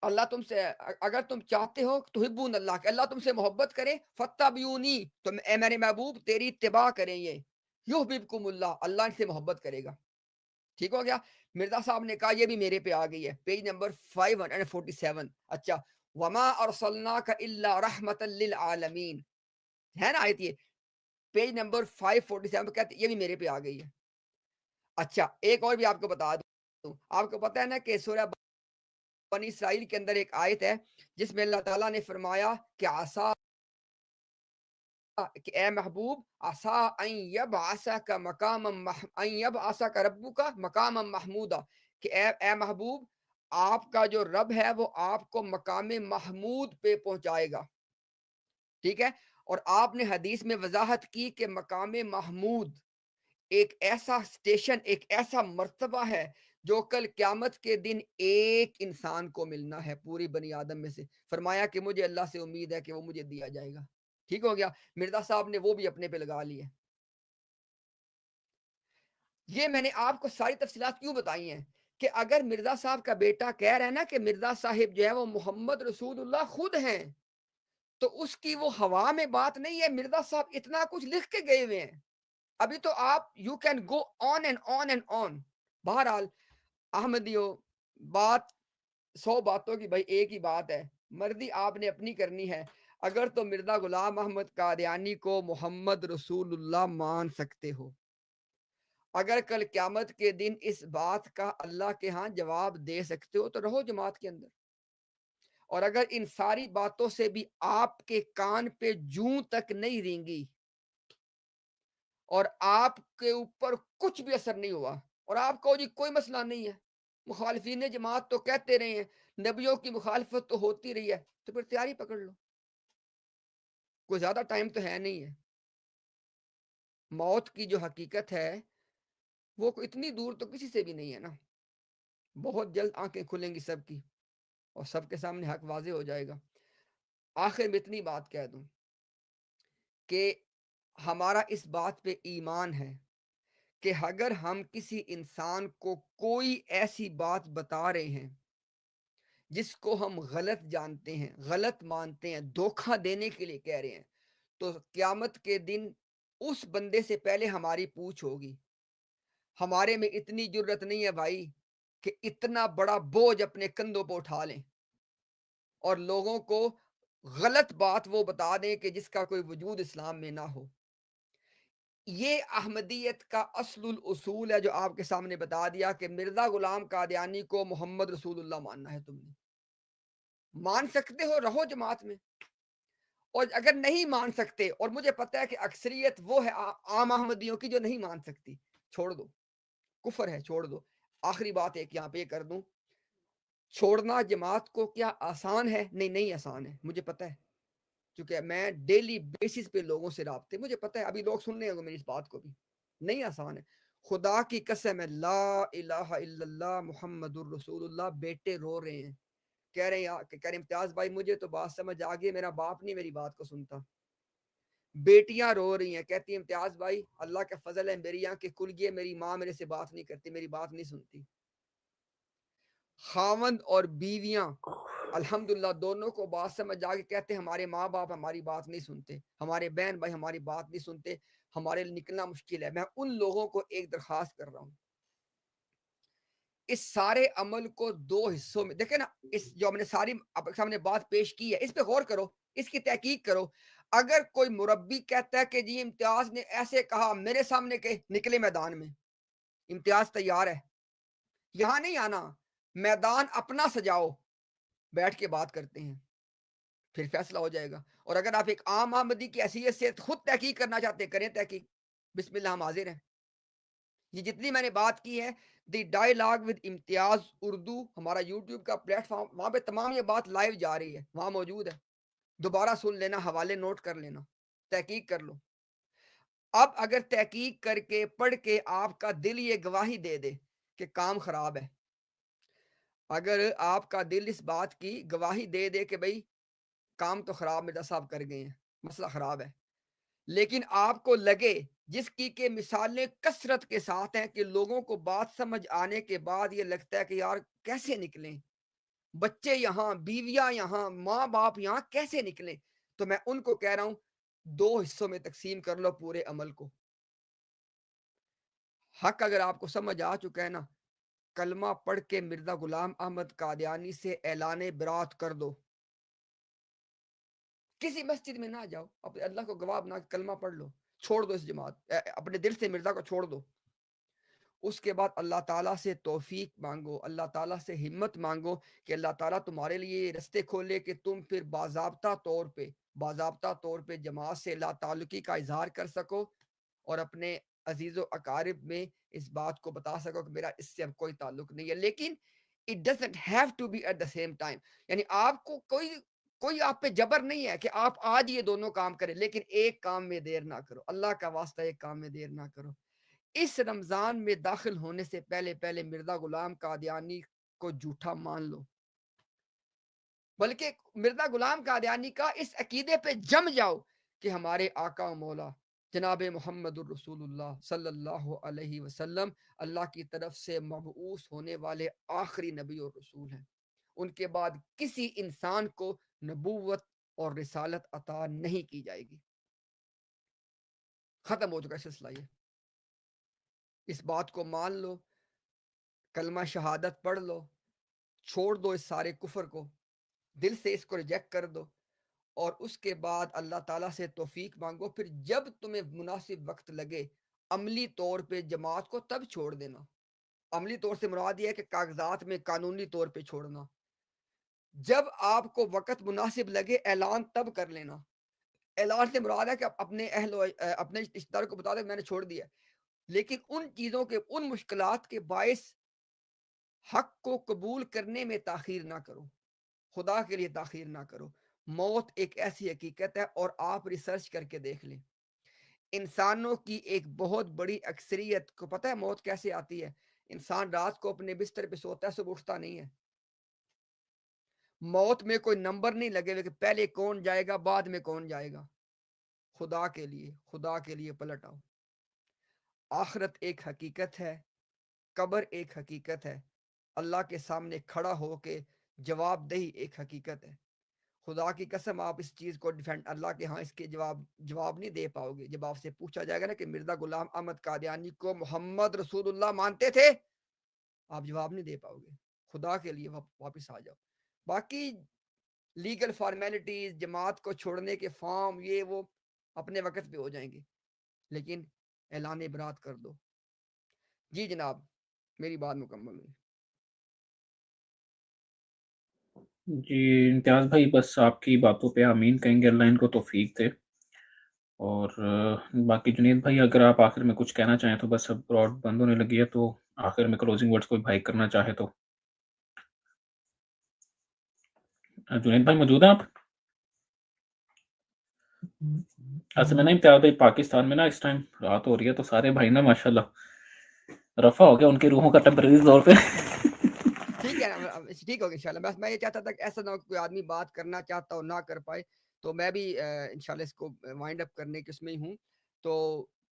اللہ تم سے، اگر تم چاہتے ہو تحبون اللہ کہ اللہ تم سے محبت کرے، فاتبعونی تو اے میرے محبوب تیری اتباع کریں، یہ یحببکم اللہ، اللہ ان سے محبت کرے گا، ٹھیک ہو گیا۔ مرزا صاحب نے کہا یہ بھی میرے پہ آ گئی ہے، پیج نمبر 547۔ اچھا، وما ارسلناک الا رحمتا للعالمین، ہے نا آیت یہ، پیج نمبر 547 پہ کہتے یہ بھی میرے پہ آ گئی ہے۔ اچھا، ایک اور بھی آپ کو بتا دوں، آپ کو پتہ ہے نا کہ سورہ بنی اسرائیل کے اندر ایک آیت ہے جس میں اللہ تعالیٰ نے فرمایا کہ عسا، کہ اے محبوب عسا ان یبعثک مقاما ان یبعثک ربک مقاما محمودا، کہ اے محبوب آپ کا جو رب ہے وہ آپ کو مقام محمود پہ پہنچائے گا، ٹھیک ہے۔ اور آپ نے حدیث میں وضاحت کی کہ مقام محمود ایک ایسا اسٹیشن، ایک ایسا مرتبہ ہے جو کل قیامت کے دن ایک انسان کو ملنا ہے پوری بنی آدم میں سے۔ فرمایا کہ مجھے اللہ سے امید ہے کہ وہ مجھے دیا جائے گا، ٹھیک ہو گیا۔ مرزا صاحب نے وہ بھی اپنے پہ لگا لی ہے۔ یہ میں نے آپ کو ساری تفصیلات کیوں بتائی ہیں کہ اگر مرزا صاحب کا بیٹا کہہ رہا ہے نا کہ مرزا صاحب جو ہے وہ محمد رسول اللہ خود ہیں، تو اس کی وہ ہوا میں بات نہیں ہے، مرزا صاحب اتنا کچھ لکھ کے گئے ہوئے ہیں۔ ابھی تو آپ you can go on and on and on. بہرحال احمدیو، بات 100 باتوں کی بھائی ایک ہی بات ہے، مرضی آپ نے اپنی کرنی ہے۔ اگر تو مرزا غلام احمد قادیانی کو محمد رسول اللہ مان سکتے ہو، اگر کل قیامت کے دن اس بات کا اللہ کے ہاں جواب دے سکتے ہو تو رہو جماعت کے اندر، اور اگر ان ساری باتوں سے بھی آپ کے کان پہ جوں تک نہیں رینگی اور آپ کے اوپر کچھ بھی اثر نہیں ہوا اور آپ کو جی کوئی مسئلہ نہیں ہے، مخالفین جماعت تو کہتے رہے ہیں، نبیوں کی مخالفت تو ہوتی رہی ہے، تو پھر تیاری پکڑ لو، کوئی زیادہ ٹائم تو ہے نہیں ہے۔ موت کی جو حقیقت ہے وہ اتنی دور تو کسی سے بھی نہیں ہے نا، بہت جلد آنکھیں کھلیں گی سب کی اور سب کے سامنے حق واضح ہو جائے گا۔ آخر میں اتنی بات کہہ دوں کہ ہمارا اس بات پہ ایمان ہے کہ اگر ہم کسی انسان کو کوئی ایسی بات بتا رہے ہیں جس کو ہم غلط جانتے ہیں، غلط مانتے ہیں، دھوکہ دینے کے لیے کہہ رہے ہیں، تو قیامت کے دن اس بندے سے پہلے ہماری پوچھ ہوگی۔ ہمارے میں اتنی جرت نہیں ہے بھائی کہ اتنا بڑا بوجھ اپنے کندھوں پہ اٹھا لیں اور لوگوں کو غلط بات وہ بتا دیں کہ جس کا کوئی وجود اسلام میں نہ ہو۔ یہ احمدیت کا اصل الاصول ہے جو آپ کے سامنے بتا دیا کہ مرزا غلام قادیانی کو محمد رسول اللہ ماننا ہے۔ تم نے مان سکتے ہو رہو جماعت میں، اور اگر نہیں مان سکتے، اور مجھے پتہ ہے کہ اکثریت وہ ہے عام احمدیوں کی جو نہیں مان سکتی، چھوڑ دو، کفر ہے، چھوڑ دو۔ آخری بات ایک یہاں پہ یہ کر دوں، چھوڑنا جماعت کو کیا آسان ہے؟ نہیں آسان ہے، مجھے پتہ ہے، کیونکہ میں ڈیلی بیسس پہ لوگوں سے رابطے، مجھے پتہ ہے ابھی لوگ سن رہے ہوں میری اس بات کو بھی، نہیں آسان ہے۔ خدا کی قسم ہے، لا الہ الا اللہ محمد الرسول اللہ، بیٹے رو رہے ہیں، کہہ رہے ہیں کہ امتیاز بھائی مجھے تو بات سمجھ آ گئی، میرا باپ نہیں میری بات کو سنتا۔ بیٹیاں رو رہی ہیں، کہتی ہیں امتیاز بھائی اللہ کا فضل ہے، میری آنکھیں کھل گئی، میری ماں میرے سے بات نہیں کرتی، میری بات نہیں سنتی۔ خاوند اور بیویاں الحمدللہ دونوں کو بات سمجھ آ کے کہتے ہیں ہمارے ماں باپ ہماری بات نہیں سنتے، ہمارے بہن بھائی ہماری بات نہیں سنتے، ہمارے لیے نکلنا مشکل ہے۔ میں ان لوگوں کو ایک درخواست کر رہا ہوں، اس سارے عمل کو 2 حصوں میں دیکھیں نا، اس جو ہم نے ساری آپ کے سامنے بات پیش کی ہے اس پہ غور کرو، اس کی تحقیق کرو۔ اگر کوئی مربی کہتا ہے کہ جی امتیاز نے ایسے کہا میرے سامنے کہ نکلے میدان میں، امتیاز تیار ہے، یہاں نہیں آنا، میدان اپنا سجاؤ، بیٹھ کے بات کرتے ہیں، پھر فیصلہ ہو جائے گا۔ اور اگر آپ ایک عام آمدی کی حیثیت سے خود تحقیق کرنا چاہتے ہیں، کریں تحقیق، بسم اللہ ہم حاضر ہیں۔ یہ جتنی میں نے بات کی ہے دی ڈائیلاگ ود امتیاز اردو، ہمارا یوٹیوب کا پلیٹ فارم، وہاں پہ تمام یہ بات لائیو جا رہی ہے، وہاں موجود ہے، دوبارہ سن لینا، حوالے نوٹ کر لینا، تحقیق کر لو۔ اب اگر تحقیق کر کے پڑھ کے آپ کا دل یہ گواہی دے دے کہ کام خراب ہے، اگر آپ کا دل اس بات کی گواہی دے دے کہ بھئی کام تو خراب مرزا صاحب کر گئے ہیں، مسئلہ خراب ہے، لیکن آپ کو لگے جس کی کہ مثالیں کثرت کے ساتھ ہیں کہ لوگوں کو بات سمجھ آنے کے بعد یہ لگتا ہے کہ یار کیسے نکلیں، بچے یہاں، بیویاں یہاں، ماں باپ یہاں، کیسے نکلیں، تو میں ان کو کہہ رہا ہوں 2 حصوں میں تقسیم کر لو پورے عمل کو۔ حق اگر آپ کو سمجھ آ چکا ہے نا، کلمہ پڑھ کے مرزا غلام احمد قادیانی سے اعلان برات کر دو، کسی مسجد میں نہ جاؤ، اپنے اللہ کو گواہ بنا کے کلمہ پڑھ لو، چھوڑ دو اس جماعت، اپنے دل سے مرزا کو چھوڑ دو۔ اس کے بعد اللہ تعالیٰ سے توفیق مانگو، اللہ تعالیٰ سے ہمت مانگو کہ اللہ تعالیٰ تمہارے لیے یہ رستے کھولے کہ تم پھر باضابطہ طور پہ جماعت سے لا تعلقی کا اظہار کر سکو، اور اپنے عزیز و اقارب میں اس بات کو بتا سکو کہ میرا اس سے اب کوئی تعلق نہیں ہے۔ لیکن it doesn't have to be at the same time، یعنی آپ کو کوئی آپ پہ جبر نہیں ہے کہ آپ آج یہ دونوں کام کریں، لیکن ایک کام میں دیر نہ کرو، اللہ کا واسطہ ایک کام میں دیر نہ کرو۔ اس رمضان میں داخل ہونے سے پہلے مرزا غلام قادیانی کو جھوٹا مان لو، بلکہ مرزا غلام قادیانی کا اس عقیدے پہ جم جاؤ کہ ہمارے آقا و مولا جناب محمد الرسول اللہ صلی اللہ علیہ وسلم اللہ کی طرف سے مبعوث ہونے والے آخری نبی اور رسول ہیں، ان کے بعد کسی انسان کو نبوت اور رسالت عطا نہیں کی جائے گی۔ ختم ہو چکا سلسلہ، یہ اس بات کو مان لو، کلمہ شہادت پڑھ لو، چھوڑ دو اس سارے کفر کو، دل سے اس کو ریجیکٹ کر دو، اور اس کے بعد اللہ تعالیٰ سے توفیق مانگو۔ پھر جب تمہیں مناسب وقت لگے عملی طور پہ جماعت کو، تب چھوڑ دینا۔ عملی طور سے مراد یہ ہے کہ کاغذات میں قانونی طور پہ چھوڑنا۔ جب آپ کو وقت مناسب لگے اعلان تب کر لینا۔ اعلان سے مراد ہے کہ اپنے اپنے رشتہ داروں کو بتا دیں میں نے چھوڑ دیا، لیکن ان چیزوں کے، ان مشکلات کے باعث حق کو قبول کرنے میں تاخیر نہ کرو، خدا کے لیے تاخیر نہ کرو۔ موت ایک ایسی حقیقت ہے، اور آپ ریسرچ کر کے دیکھ لیں، انسانوں کی ایک بہت بڑی اکثریت کو پتہ ہے موت کیسے آتی ہے۔ انسان رات کو اپنے بستر پہ سوتا ہے، صبح اٹھتا نہیں ہے۔ موت میں کوئی نمبر نہیں لگے ہوئے کہ پہلے کون جائے گا بعد میں کون جائے گا۔ خدا کے لیے پلٹ آؤ۔ آخرت ایک حقیقت ہے، قبر ایک حقیقت ہے، اللہ کے سامنے کھڑا ہو کے جواب دہی ایک حقیقت ہے۔ خدا کی قسم آپ اس چیز کو ڈیفینڈ، اللہ کے ہاں اس کے جواب نہیں دے پاؤ گے۔ جب آپ سے پوچھا جائے گا نا کہ مرزا غلام احمد قادیانی کو محمد رسول اللہ مانتے تھے، آپ جواب نہیں دے پاؤ گے۔ خدا کے لیے واپس آ جاؤ۔ باقی لیگل فارمیلٹیز، جماعت کو چھوڑنے کے فارم، یہ وہ اپنے وقت پہ ہو جائیں گے، لیکن اعلان برات کر دو۔ جی جناب، میری بات مکمل ہوئی۔ جی امتیاز بھائی، بس آپ کی باتوں پہ آمین کہیں گے، اللہ ان کو توفیق دے۔ اور باقی جنید بھائی، اگر آپ آخر میں کچھ کہنا چاہیں تو، بس اب براڈ بند ہونے لگی ہے، تو آخر میں کلوزنگ ورڈز کوئی بھائی کرنا چاہے تو۔ جنید بھائی موجود ہیں آپ؟ اصل میں نا امتیاز بھائی، پاکستان میں نا اس ٹائم رات ہو رہی ہے، تو سارے بھائی نا ماشاءاللہ رفع ہو گیا ان کی روحوں کا ٹیمپریری طور پہ۔ ٹھیک ہے نا، ٹھیک ہوگا انشاءاللہ۔ بس میں یہ چاہتا تھا کہ ایسا نہ ہو کہ کوئی آدمی بات کرنا چاہتا ہو نہ کر پائے، تو میں بھی انشاءاللہ اس کو وائنڈ اپ کرنے کے اس میں ہی ہوں۔ تو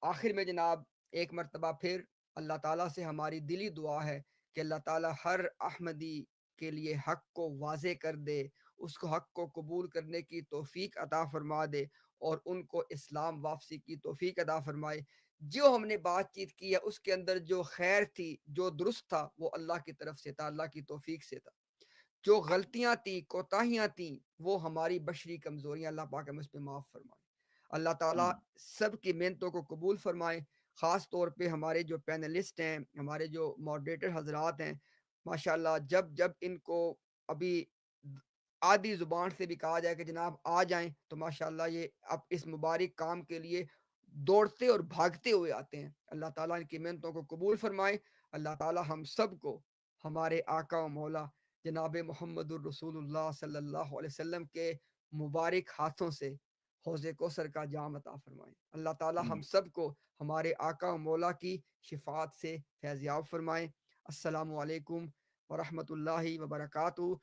آخر میں جناب ایک مرتبہ پھر اللہ تعالیٰ سے ہماری دلی دعا ہے کہ اللہ تعالیٰ ہر احمدی کے لیے حق کو واضح کر دے، اس کو حق کو قبول کرنے کی توفیق عطا فرما دے، اور ان کو اسلام واپسی کی توفیق عطا فرمائے۔ جو ہم نے بات چیت کی ہے اس کے اندر جو خیر تھی، جو درست تھا، وہ اللہ کی طرف سے تھا، اللہ کی توفیق سے تھا۔ جو غلطیاں تھیں، کوتاہیاں تھیں، وہ ہماری بشری کمزوریاں، اللہ پاک ہمیں اس پہ معاف فرمائے۔ اللہ تعالیٰ سب کی محنتوں کو قبول فرمائے. خاص طور پہ ہمارے جو پینلسٹ ہیں, ہمارے جو ماڈریٹر حضرات ہیں, ماشاءاللہ جب ان کو ابھی آدھی زبان سے بھی کہا جائے کہ جناب آ جائیں, تو ماشاءاللہ یہ اب اس مبارک کام کے لیے دوڑتے اور بھاگتے ہوئے آتے ہیں. اللہ تعالیٰ ان کی محنتوں کو قبول فرمائے. اللہ تعالیٰ ہم سب کو ہمارے آقا و مولا جناب محمد الرسول اللہ صلی اللہ علیہ وسلم کے مبارک ہاتھوں سے حوض کوثر کا جام عطا فرمائے. اللہ تعالیٰ ہم سب کو ہمارے آقا و مولا کی شفاعت سے فیض یاب فرمائے. السلام علیکم ورحمۃ اللہ وبرکاتہ.